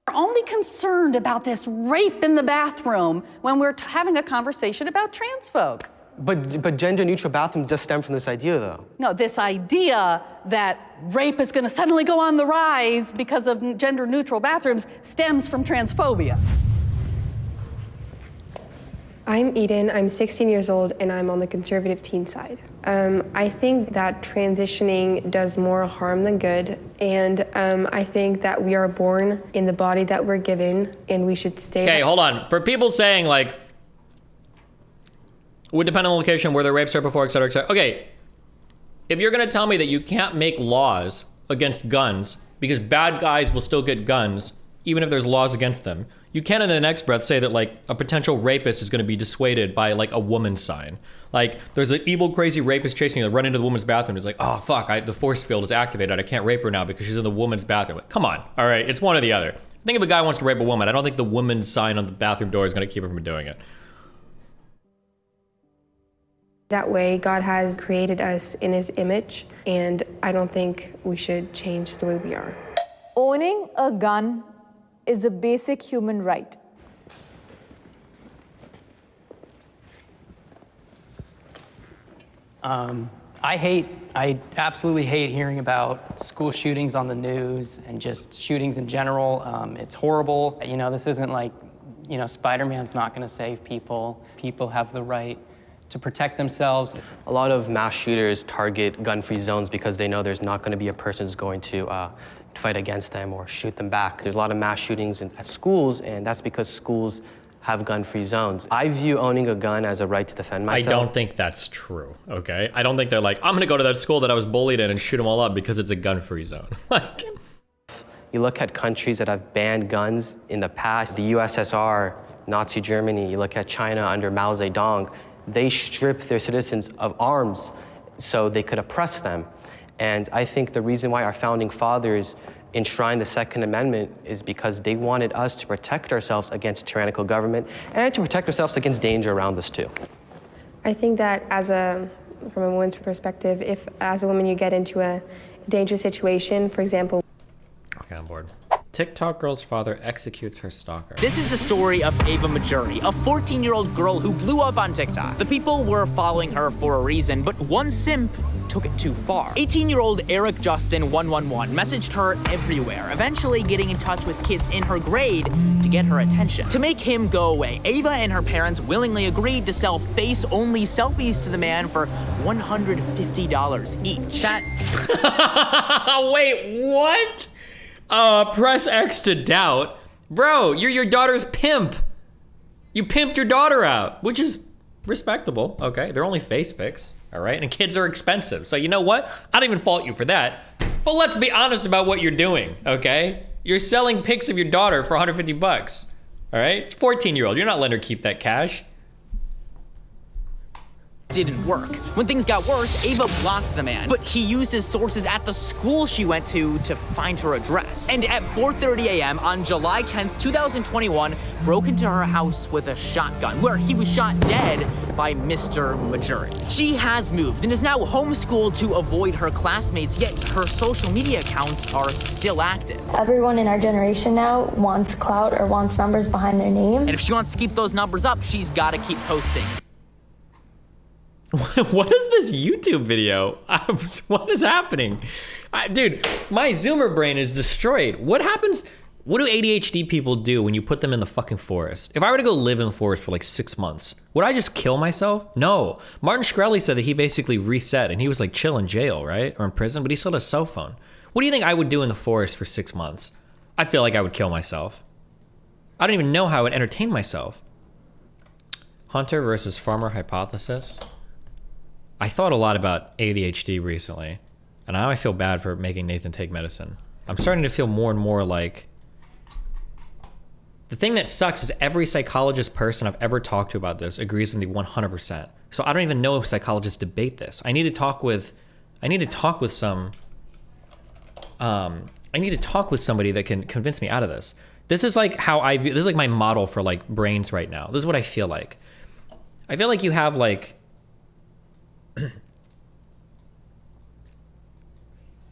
We're only concerned about this rape in the bathroom when we're having a conversation about trans folk.
But gender-neutral bathrooms just stem from this idea, though.
No, this idea that rape is going to suddenly go on the rise because of gender-neutral bathrooms stems from transphobia.
I'm Eden, I'm 16 years old, and I'm on the conservative teen side. I think that transitioning does more harm than good, and I think that we are born in the body that we're given, and we should stay...
Okay, hold on. For people saying, like, would depend on the location, where the rapes are before, et cetera, et cetera. Okay, if you're gonna tell me that you can't make laws against guns because bad guys will still get guns, even if there's laws against them, you can't in the next breath say that, like, a potential rapist is gonna be dissuaded by, like, a woman's sign. Like, there's an evil, crazy rapist chasing you, run into the woman's bathroom. It's like, oh, fuck, the force field is activated. I can't rape her now because she's in the woman's bathroom. Like, come on, all right, it's one or the other. I think if a guy wants to rape a woman, I don't think the woman's sign on the bathroom door is gonna keep her from doing it.
That way, God has created us in his image, and I don't think we should change the way we are.
Owning a gun is a basic human right.
I absolutely hate hearing about school shootings on the news and just shootings in general. It's horrible. You know, this isn't like, you know, Spider-Man's not gonna save people. People have the right to protect themselves.
A lot of mass shooters target gun-free zones because they know there's not gonna be a person who's going to fight against them or shoot them back. There's a lot of mass shootings at schools, and that's because schools have gun-free zones. I view owning a gun as a right to defend myself.
I don't think that's true, okay? I don't think they're like, I'm gonna go to that school that I was bullied in and shoot them all up because it's a gun-free zone. Like,
you look at countries that have banned guns in the past, the USSR, Nazi Germany, you look at China under Mao Zedong, they stripped their citizens of arms so they could oppress them. And I think the reason why our founding fathers enshrined the Second Amendment is because they wanted us to protect ourselves against tyrannical government and to protect ourselves against danger around us too.
I think that from a woman's perspective, if as a woman you get into a dangerous situation, for example.
okay, I'm bored. TikTok girl's father executes her stalker.
This is the story of Ava Majuri, a 14-year-old girl who blew up on TikTok. The people were following her for a reason, but one simp took it too far. 18-year-old Eric Justin 111 messaged her everywhere, eventually getting in touch with kids in her grade to get her attention. To make him go away, Ava and her parents willingly agreed to sell face-only selfies to the man for $150 each.
Wait, what? Press X to doubt. Bro, you're your daughter's pimp. You pimped your daughter out, which is respectable, okay? They're only face pics, all right? And kids are expensive, so you know what? I don't even fault you for that. But let's be honest about what you're doing, okay? You're selling pics of your daughter for 150 bucks, all right? It's a 14-year-old. You're not letting her keep that cash.
Didn't work. When things got worse, Ava blocked the man, but he used his sources at the school she went to find her address. And at 4:30 a.m. on July 10th, 2021, broke into her house with a shotgun, where he was shot dead by Mr. Majuri. She has moved and is now homeschooled to avoid her classmates, yet her social media accounts are still active.
Everyone in our generation now wants clout or wants numbers behind their name.
And if she wants to keep those numbers up, she's gotta keep posting.
What is this YouTube video? What is happening? Dude, my Zoomer brain is destroyed. What happens? What do ADHD people do when you put them in the fucking forest? If I were to go live in the forest for like 6 months, would I just kill myself? No. Martin Shkreli said that he basically reset and he was like chill in jail, right? Or in prison, but he still had a cell phone. What do you think I would do in the forest for 6 months? I feel like I would kill myself. I don't even know how I would entertain myself. Hunter versus farmer hypothesis. I thought a lot about ADHD recently, and now I feel bad for making Nathan take medicine. I'm starting to feel more and more like... The thing that sucks is every psychologist person I've ever talked to about this agrees with me 100%. So I don't even know if psychologists debate this. I need to talk with somebody that can convince me out of this. This is like how I view, this is like my model for like brains right now. This is what I feel like. I feel like you have like,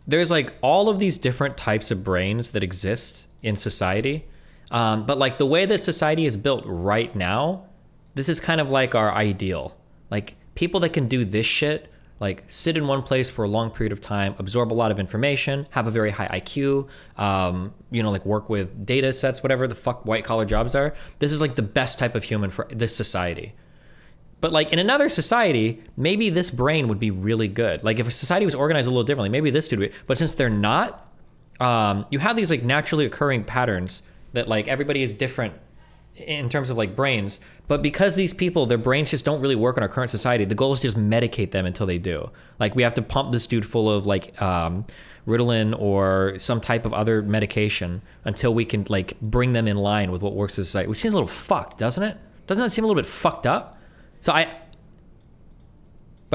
there's like all of these different types of brains that exist in society. But like the way that society is built right now, this is kind of like our ideal. Like people that can do this shit, like sit in one place for a long period of time, absorb a lot of information, have a very high IQ, like work with data sets, whatever the fuck white collar jobs are. This is like the best type of human for this society. But like in another society, maybe this brain would be really good. Like if a society was organized a little differently, maybe this dude would be, but since they're not, you have these like naturally occurring patterns that like everybody is different in terms of like brains, but because these people, their brains just don't really work in our current society, the goal is just medicate them until they do. Like we have to pump this dude full of like Ritalin or some type of other medication until we can like bring them in line with what works for society, which seems a little fucked, doesn't it? Doesn't that seem a little bit fucked up? But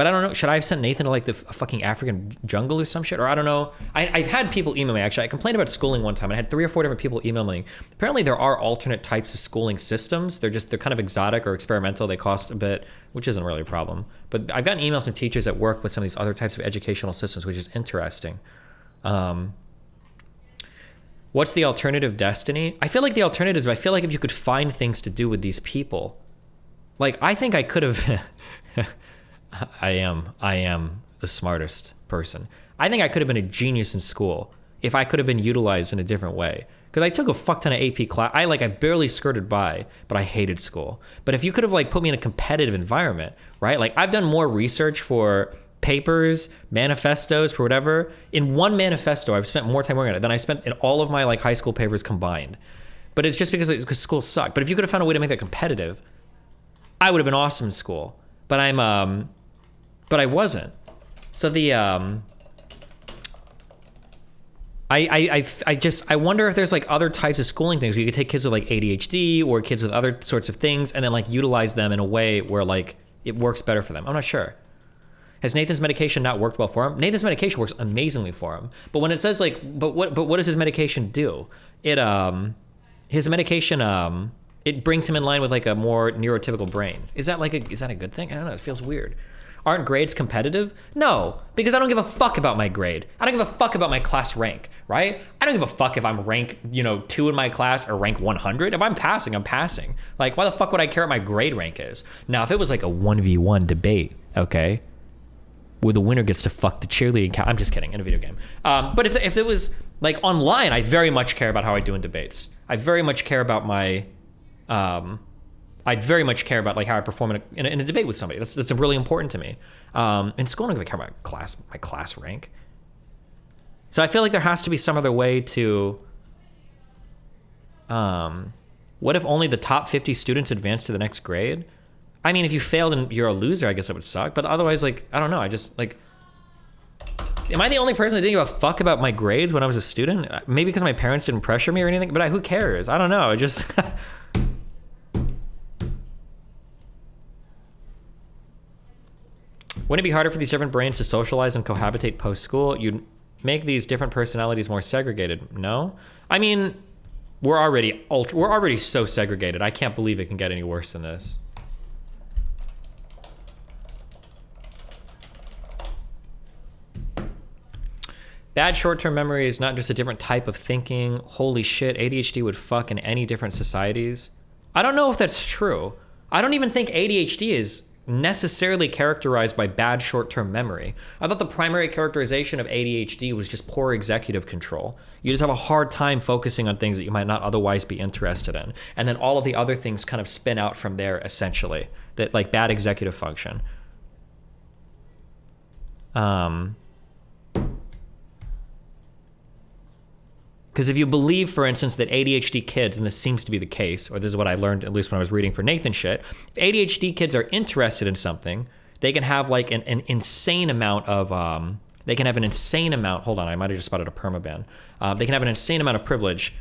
I don't know, should I have sent Nathan to like the fucking African jungle or some shit? Or I don't know. I've had people email me, actually. I complained about schooling one time. I had 3 or 4 different people email me. Apparently there are alternate types of schooling systems. They're kind of exotic or experimental. They cost a bit, which isn't really a problem. But I've gotten emails from teachers that work with some of these other types of educational systems, which is interesting. What's the alternative destiny? I feel like the alternative is, I feel like if you could find things to do with these people, like I think I could have, I am the smartest person. I think I could have been a genius in school if I could have been utilized in a different way. Because I took a fuck ton of AP class. I barely skirted by, but I hated school. But if you could have like put me in a competitive environment, right? Like I've done more research for papers, manifestos, for whatever. In one manifesto, I've spent more time working on it than I spent in all of my like high school papers combined. But it's just because school sucked. But if you could have found a way to make that competitive, I would have been awesome in school. But but I wasn't. So the I wonder if there's like other types of schooling things where you could take kids with like ADHD or kids with other sorts of things and then like utilize them in a way where like it works better for them. I'm not sure. Has Nathan's medication not worked well for him? Nathan's medication works amazingly for him. But when it says like, but what does his medication do? His medication, it brings him in line with like a more neurotypical brain. Is that a good thing? I don't know, it feels weird. Aren't grades competitive? No, because I don't give a fuck about my grade. I don't give a fuck about my class rank, right? I don't give a fuck if I'm rank, 2 in my class or rank 100. If I'm passing, I'm passing. Like, why the fuck would I care what my grade rank is? Now, if it was like a 1v1 debate, okay, where the winner gets to fuck the cheerleading I'm just kidding, in a video game. But if it was like online, I very much care about how I do in debates. I very much care about my, I'd very much care about like how I perform in a debate with somebody. That's really important to me. In school, I don't give a care about my class rank. So I feel like there has to be some other way to, what if only the top 50 students advance to the next grade? I mean, if you failed and you're a loser, I guess it would suck. But otherwise, like, I don't know. I just like, am I the only person that didn't give a fuck about my grades when I was a student? Maybe because my parents didn't pressure me or anything, but who cares? I don't know. I just, wouldn't it be harder for these different brains to socialize and cohabitate post-school? You'd make these different personalities more segregated. No? I mean, we're already so segregated. I can't believe it can get any worse than this. Bad short-term memory is not just a different type of thinking. Holy shit, ADHD would fuck in any different societies. I don't know if that's true. I don't even think ADHD is necessarily characterized by bad short-term memory. I thought the primary characterization of ADHD was just poor executive control. You just have a hard time focusing on things that you might not otherwise be interested in. And then all of the other things kind of spin out from there, essentially. That like bad executive function. Because if you believe, for instance, that ADHD kids, and this seems to be the case, or this is what I learned at least when I was reading for Nathan shit, if ADHD kids are interested in something, they can have like an insane amount of, hold on, I might have just spotted a permaban. They can have an insane amount of privilege.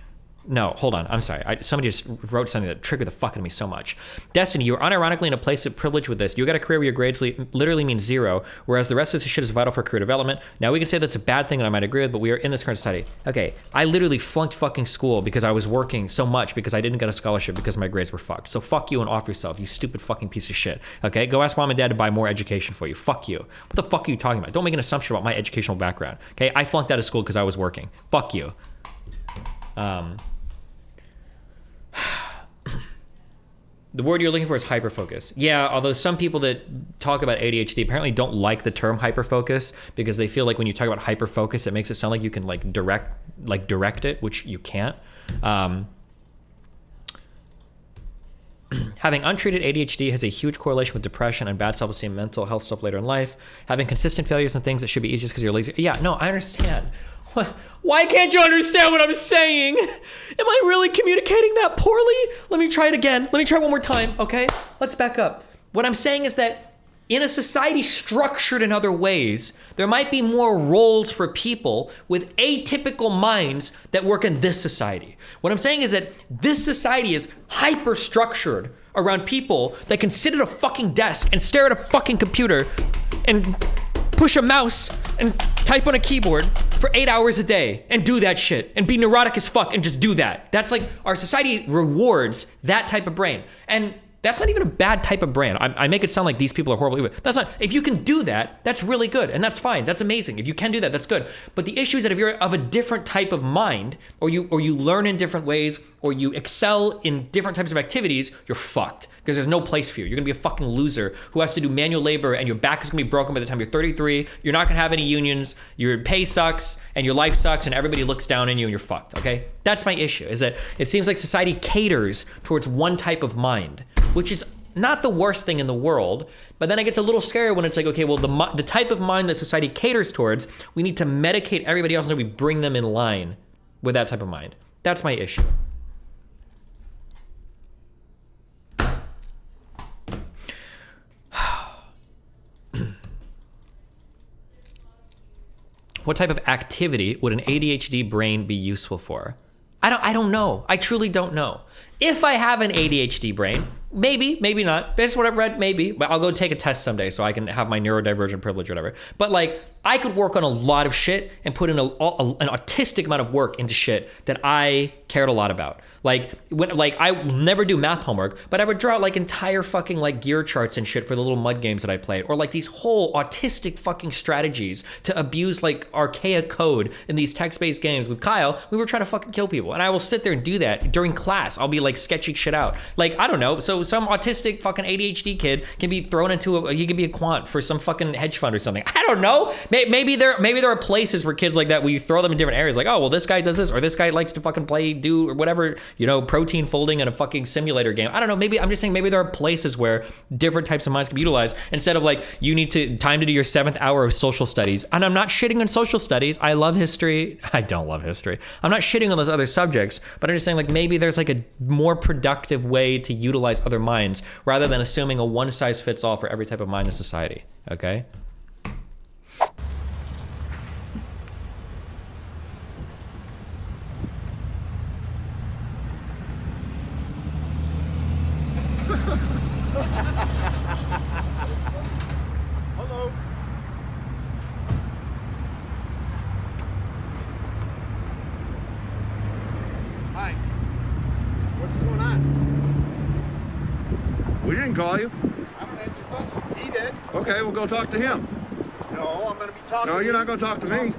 No, hold on, I'm sorry. Somebody just wrote something that triggered the fuck out of me so much. Destiny, you're unironically in a place of privilege with this. You got a career where your grades literally mean 0, whereas the rest of this shit is vital for career development. Now we can say that's a bad thing that I might agree with, but we are in this current society. Okay, I literally flunked fucking school because I was working so much because I didn't get a scholarship because my grades were fucked. So fuck you and off yourself, you stupid fucking piece of shit. Okay, go ask mom and dad to buy more education for you. Fuck you. What the fuck are you talking about? Don't make an assumption about my educational background. Okay, I flunked out of school because I was working. Fuck you. The word you're looking for is hyperfocus. Yeah, although some people that talk about ADHD apparently don't like the term hyperfocus because they feel like when you talk about hyperfocus, it makes it sound like you can like direct it, which you can't. Having untreated ADHD has a huge correlation with depression and bad self-esteem, mental health stuff later in life. Having consistent failures and things that should be easy just because you're lazy. Yeah, no, I understand. Why can't you understand what I'm saying? Am I really communicating that poorly? Let me try it again. Let me try one more time, okay? Let's back up. What I'm saying is that in a society structured in other ways, there might be more roles for people with atypical minds that work in this society. What I'm saying is that this society is hyper-structured around people that can sit at a fucking desk and stare at a fucking computer and push a mouse and type on a keyboard for 8 hours a day and do that shit and be neurotic as fuck and just do that. That's like, our society rewards that type of brain. And That's not even a bad type of brand. I make it sound like these people are horrible. That's not. If you can do that, that's really good, and that's fine. That's amazing. If you can do that, that's good. But the issue is that if you're of a different type of mind, or you learn in different ways, or you excel in different types of activities, you're fucked. Because there's no place for you. You're gonna be a fucking loser who has to do manual labor, and your back is gonna be broken by the time you're 33. You're not gonna have any unions. Your pay sucks, and your life sucks, and everybody looks down on you, and you're fucked. Okay, that's my issue. Is that it seems like society caters towards one type of mind, which is not the worst thing in the world, but then it gets a little scary when it's like, okay, well, the type of mind that society caters towards, we need to medicate everybody else until we bring them in line with that type of mind. That's my issue. What type of activity would an ADHD brain be useful for? I don't know. I truly don't know. If I have an ADHD brain, maybe, maybe not. Based on what I've read, maybe. But I'll go take a test someday so I can have my neurodivergent privilege or whatever. But like, I could work on a lot of shit and put in an autistic amount of work into shit that I cared a lot about. Like I would never do math homework, but I would draw like entire fucking like gear charts and shit for the little mud games that I played, or like these whole autistic fucking strategies to abuse like archaic code in these text-based games. With Kyle, we were trying to fucking kill people, and I will sit there and do that during class. I'll be like sketching shit out. Like, I don't know. So some autistic fucking ADHD kid can be thrown into he can be a quant for some fucking hedge fund or something. I don't know. Maybe there are places for kids like that where you throw them in different areas. Like, oh well, this guy does this, or this guy likes to fucking do or whatever. You know, protein folding in a fucking simulator game. I don't know. Maybe I'm just saying maybe there are places where different types of minds can be utilized instead of like you need time to do your 7th hour of social studies. And I'm not shitting on social studies. I love history. I don't love history. I'm not shitting on those other subjects, but I'm just saying like maybe there's like a more productive way to utilize other minds rather than assuming a one size fits all for every type of mind in society. Okay.
Hello. Hi. What's going on?
We didn't call you.
I don't answer your question. He did.
Okay, we'll go talk to him.
No, I'm going to be talking
No,
to
you're
you.
not going to talk to me.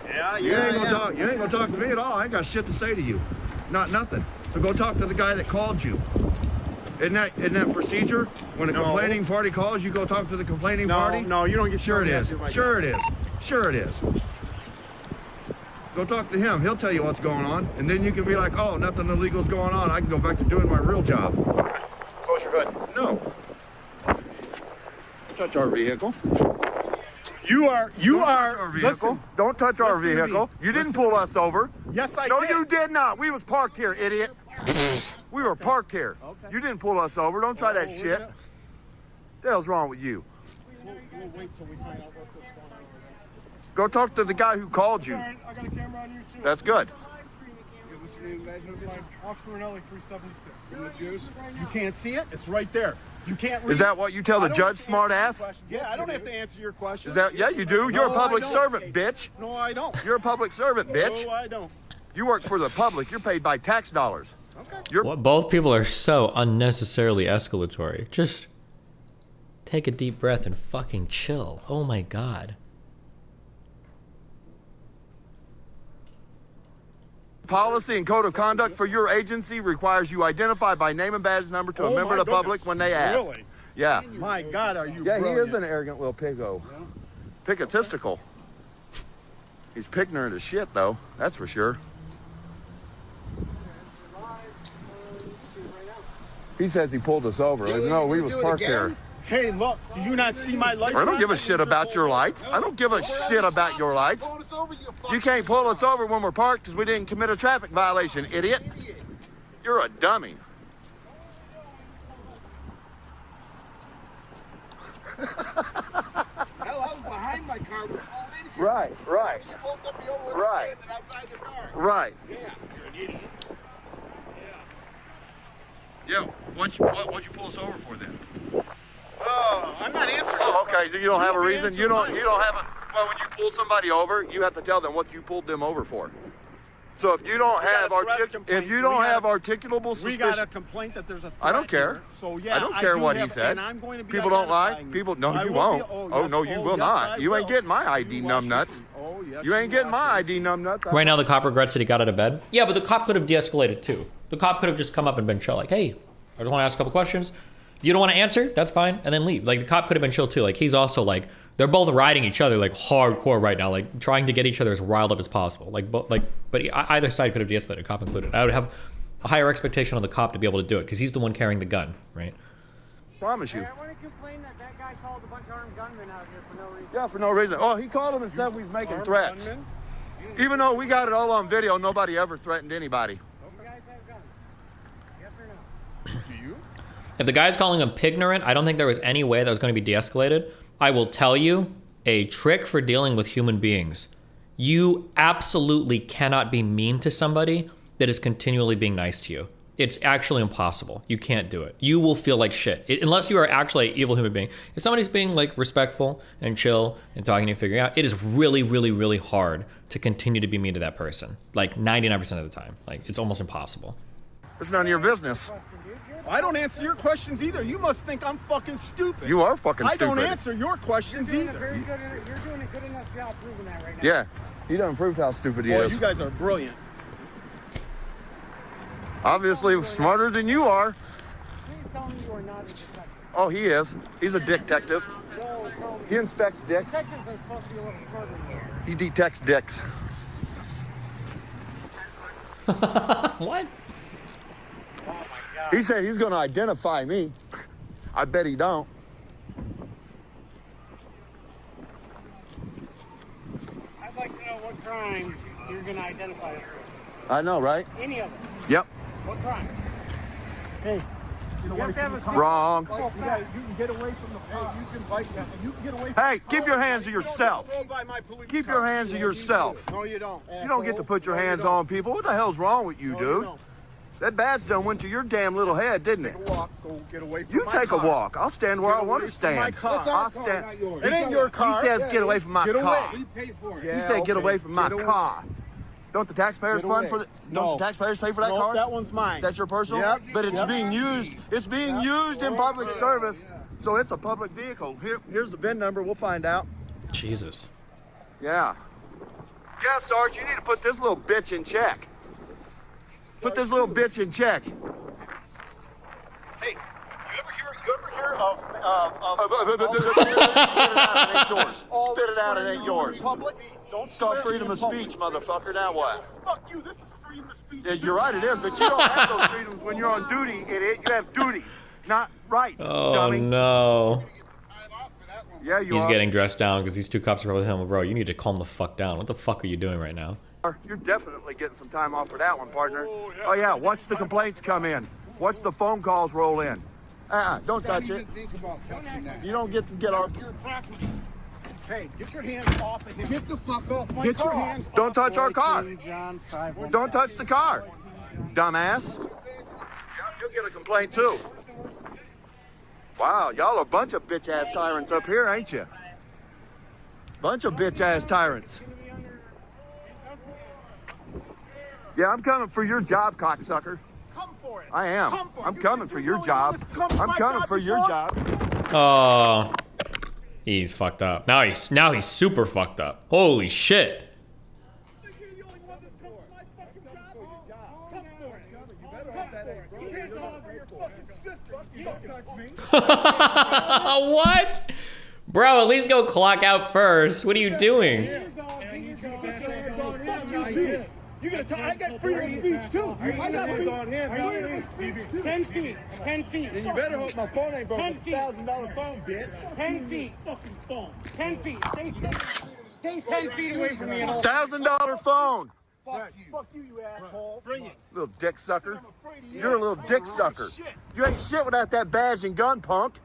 Yeah,
You ain't gonna talk to me at all. I ain't got shit to say to you. Nothing. So go talk to the guy that called you. Isn't that procedure? When a complaining party calls, you go talk to the complaining party?
No, you don't get
Sure it is. Sure it is. Sure it is. Go talk to him. He'll tell you what's going on. And then you can be like, oh, nothing illegal's going on. I can go back to doing my real job.
Okay. Close your hood.
No. Touch our vehicle.
You are.
Our vehicle.
Listen,
don't touch our
listen to me.
vehicle. You didn't pull us over.
Yes, I
No,
did.
you did not. We was parked here, idiot. We were parked here.
Okay.
You didn't pull us over. Don't try that shit. What the hell's wrong with you?
We'll wait till we find out what's going on.
Go talk to the guy who called you.
I got a camera on you too.
That's good.
What's your name, badge number? Officer Ranelli, 376. You can't see it? It's right there. You can't read
Is that what you tell the judge, smart ass?
Yeah, I don't have to answer your question.
Is that? Yeah, you do. You're a public servant, bitch.
No, I don't.
You're a public servant, bitch.
No, I don't.
You work for the public. You're paid by tax dollars.
Well, both people are so unnecessarily escalatory. Just take a deep breath and fucking chill. Oh my God.
Policy and code of conduct for your agency requires you identify by name and badge number to a member of the public when they ask.
Really?
Yeah.
My God, are you
Yeah,
brilliant.
he is an arrogant little piggo. Pigotistical. He's ignorant as shit, though. That's for sure. He says he pulled us over. No, we was parked there.
Hey, look, do you not see my lights?
I don't give a shit about your lights. I don't give a shit about your lights. You can't pull us over when we're parked because we didn't commit a traffic violation, idiot. You're a dummy.
Hell, I was behind my car when it pulled in here.
Right.
You pulled somebody over
Right.
and outside your car.
Right.
Yeah. You're an idiot.
Yeah, what'd you pull us over for then?
Oh, I'm not answering.
Oh, okay. You don't have a reason. You don't have a. Well, when you pull somebody over, you have to tell them what you pulled them over for. So if you don't have articulable
We
suspicion,
got a complaint that there's a threat.
I don't care.
here. So yeah,
I don't care what he said.
And I'm going to be
People don't lie.
identifying
People, no,
I
you
will
won't.
be-
Oh,
yes,
no, you will
yes,
not.
I
You ain't
will.
getting my ID
You
numb
watch
nuts.
this. Oh, yes,
You ain't getting my ID numb nuts.
Right now, the cop regrets that he got out of bed. Yeah, but the cop could have de-escalated too. The cop could have just come up and been chill, like, "Hey, I just want to ask a couple questions. If you don't want to answer, that's fine," and then leave. Like, the cop could have been chill too. Like, he's also like, they're both riding each other like hardcore right now, like trying to get each other as riled up as possible. But either side could have de-escalated, cop included. I would have a higher expectation on the cop to be able to do it because he's the one carrying the gun, right?
Promise you.
I want to complain that that guy called a bunch of armed gunmen out here for no reason.
Yeah, for no reason. Oh, he called him and said we was making
Armed
threats.
gunmen?
Even though we got it all on video, nobody ever threatened anybody.
You guys have guns? Yes or no?
Do you?
If the guy's calling him pignorant, I don't think there was any way that was going to be de-escalated. I will tell you a trick for dealing with human beings. You absolutely cannot be mean to somebody that is continually being nice to you. It's actually impossible. You can't do it. You will feel like shit. Unless you are actually an evil human being. If somebody's being like respectful and chill and talking to you, figuring out, it is really, really, really hard to continue to be mean to that person. Like 99% of the time. Like, it's almost impossible.
It's none of your business.
I don't answer your questions either. You must think I'm fucking stupid.
You are fucking
I don't
stupid.
answer your questions
You're doing
either.
you're doing a good enough job proving that right now.
Yeah, he done proved how stupid he
Boy,
is.
you guys are brilliant.
Obviously smarter than you are.
Please tell me you are not a detective.
Oh, he is. He's a detective.
No, tell me.
He inspects dicks.
Detectives are supposed to be a little smarter than this.
He detects dicks.
What?
He said he's going to identify me. I bet he don't.
I'd like to know what crime you're going to identify us with.
I know, right?
Any of them.
Yep.
What crime? Hey, you have to have a
Wrong.
You can get away from the car. You can bite that. You can get away from
Hey, keep your hands to yourself. Keep your hands to yourself.
No, you don't.
You don't get to put your hands on people. What the hell's wrong with you, dude? That badge done went to your damn little head, didn't it?
Take a walk. Go get away from
You
my
take a
car.
walk. I'll stand where I want to stand. I'll stand.
It ain't your car.
He says get away from my
Get
car.
away. We pay for it.
He said get away from my car. Don't the taxpayers
Get
fund
away.
for the,
No.
Don't the taxpayers pay for that
Nope,
car?
that one's mine.
That's your personal?
Yep.
But it's
Yep.
being used. It's being used in public service, so it's a public vehicle. Here's the VIN number. We'll find out.
Jesus.
Yeah. Yeah, Sarge, you need to put this little bitch in check. Put this little bitch in check.
Hey, you ever hear of
Spit it out, it ain't yours. Spit it out, it ain't yours.
Public? Don't
It's called
swear
freedom
in
of
public.
speech, motherfucker. Now what?
Fuck you, this is freedom of speech.
Yeah, you're right, it is, but you don't have those freedoms when you're on duty, idiot. You have duties, not rights,
Oh
dummy.
no.
Yeah, you
He's
are.
getting dressed down because these two cops are probably telling him, bro, you need to calm the fuck down. What the fuck are you doing right now?
You're definitely getting some time off for that one, partner. Oh, yeah, watch the complaints come in. Watch the phone calls roll in. Don't touch it. You don't get to get our...
Hey, get your hands off of him. Get the fuck off my
Get
car.
your hands Don't touch our car. Don't touch the car, dumbass. Yeah, you'll get a complaint too. Wow, y'all are a bunch of bitch-ass tyrants up here, ain't you? Bunch of bitch-ass tyrants. Yeah, I'm coming for your job, cocksucker.
Come for it.
I am.
Come for it.
I'm coming for your job. I'm coming for your job.
Oh, he's fucked up. Now he's super fucked up. Holy shit. What? Bro, at least go clock out first. What are you doing?
You gotta tell, I got freedom of speech too. I got freedom of speech too.
10 feet. 10 feet.
Then you better hope my phone ain't broke.
10
It's
feet.
$1,000 phone, bitch.
10 feet. Fucking phone. 10 feet. Stay 10 feet away from me. And
$1,000 phone.
Fuck you, you asshole. Bring it.
Little dick sucker. You're a little dick sucker. You ain't shit without that badge and gun, punk.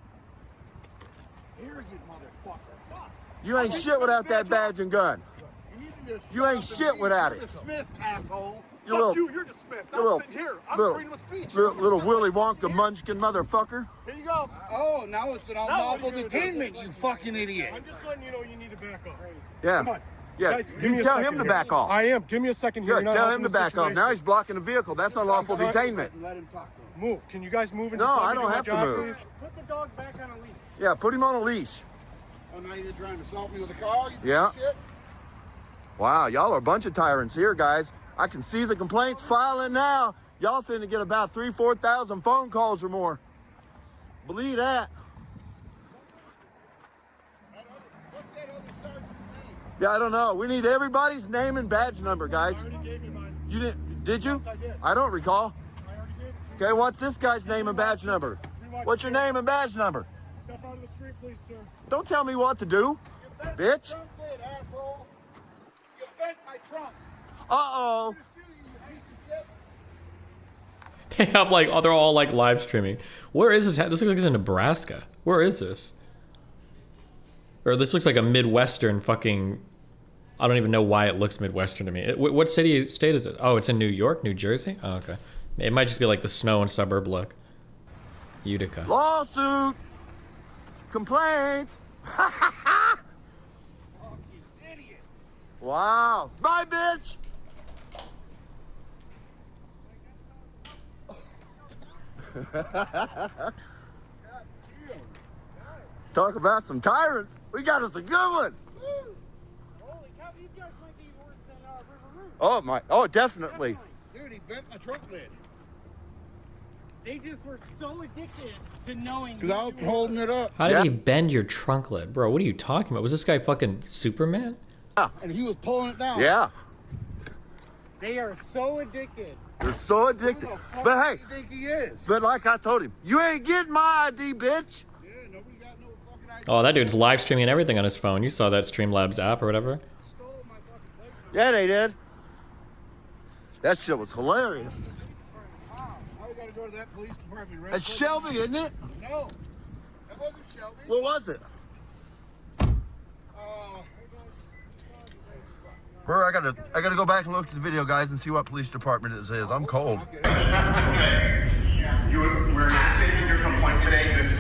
Arrogant motherfucker.
You ain't shit without that badge and gun. You ain't shit without it.
Dismissed, asshole.
You little-
You're dismissed.
you
I'm
little-
sitting here. I'm
little-
freedom of speech.
Little Willy Wonka munchkin motherfucker.
Here you go.
Oh, now it's an
Now
unlawful
what are you gonna do?
detainment, you fucking idiot.
I'm just letting you know you need to back up.
Yeah.
Come on. Yeah,
Guys, give
you
me a
tell
second
him to
here.
back off.
I am. Give me a second here.
Yeah,
You're not
tell
helping
him to
the
back off.
situation.
Now he's blocking the vehicle. That's unlawful
I'm sorry.
detainment.
Let him talk to him. Move. Can you guys move and
No,
just let
I
me
don't
do my
have to
job,
move.
please? Put the dog back on a leash.
Yeah, put him on a leash.
Oh, now you're trying to assault me with a car?
Yeah. Wow, y'all are a bunch of tyrants here, guys. I can see the complaints filing now. Y'all finna get about 4,000 phone calls or more. Believe that. Yeah, I don't know. We need everybody's name and badge number, guys. You didn't? Did you?
Yes, I did.
I don't recall.
I already gave it to you.
Okay, what's this guy's name and badge number? What's your name and badge number?
Step out of the street, please, sir.
Don't tell me what to do, bitch.
Trunk lid, asshole. You bent my trunk.
Uh-oh.
They have like, oh, they're all like live streaming. Where is this? This looks like it's in Nebraska. Where is this? Or this looks like a Midwestern fucking, I don't even know why it looks Midwestern to me. What state is it? Oh, it's in New York, New Jersey? Oh, okay. It might just be like the snow and suburb look. Utica.
Lawsuit. Complaints. Wow. Bye, bitch. Talk about some tyrants. We got us a good one. Oh my! Oh, definitely.
Dude, he bent my trunk lid. They just were so addicted to knowing.
Without holding it up.
How did he bend your trunk lid? Bro, what are you talking about? Was this guy fucking Superman?
Yeah.
And he was pulling it down.
Yeah.
They are so addicted.
They're so addicted. But hey,
Who do you think he is?
but like I told him, you ain't getting my ID, bitch.
Yeah, nobody got no fucking idea.
Oh, that dude's live streaming everything on his phone. You saw that Streamlabs app or whatever.
Yeah, they did. That shit was hilarious.
Now we gotta go to that police department, right?
That's Shelby, isn't it?
No, that wasn't Shelby.
What was it? Bro, I gotta go back and look at the video, guys, and see what police department this is. I'm cold.
We're not taking your complaint today. You have to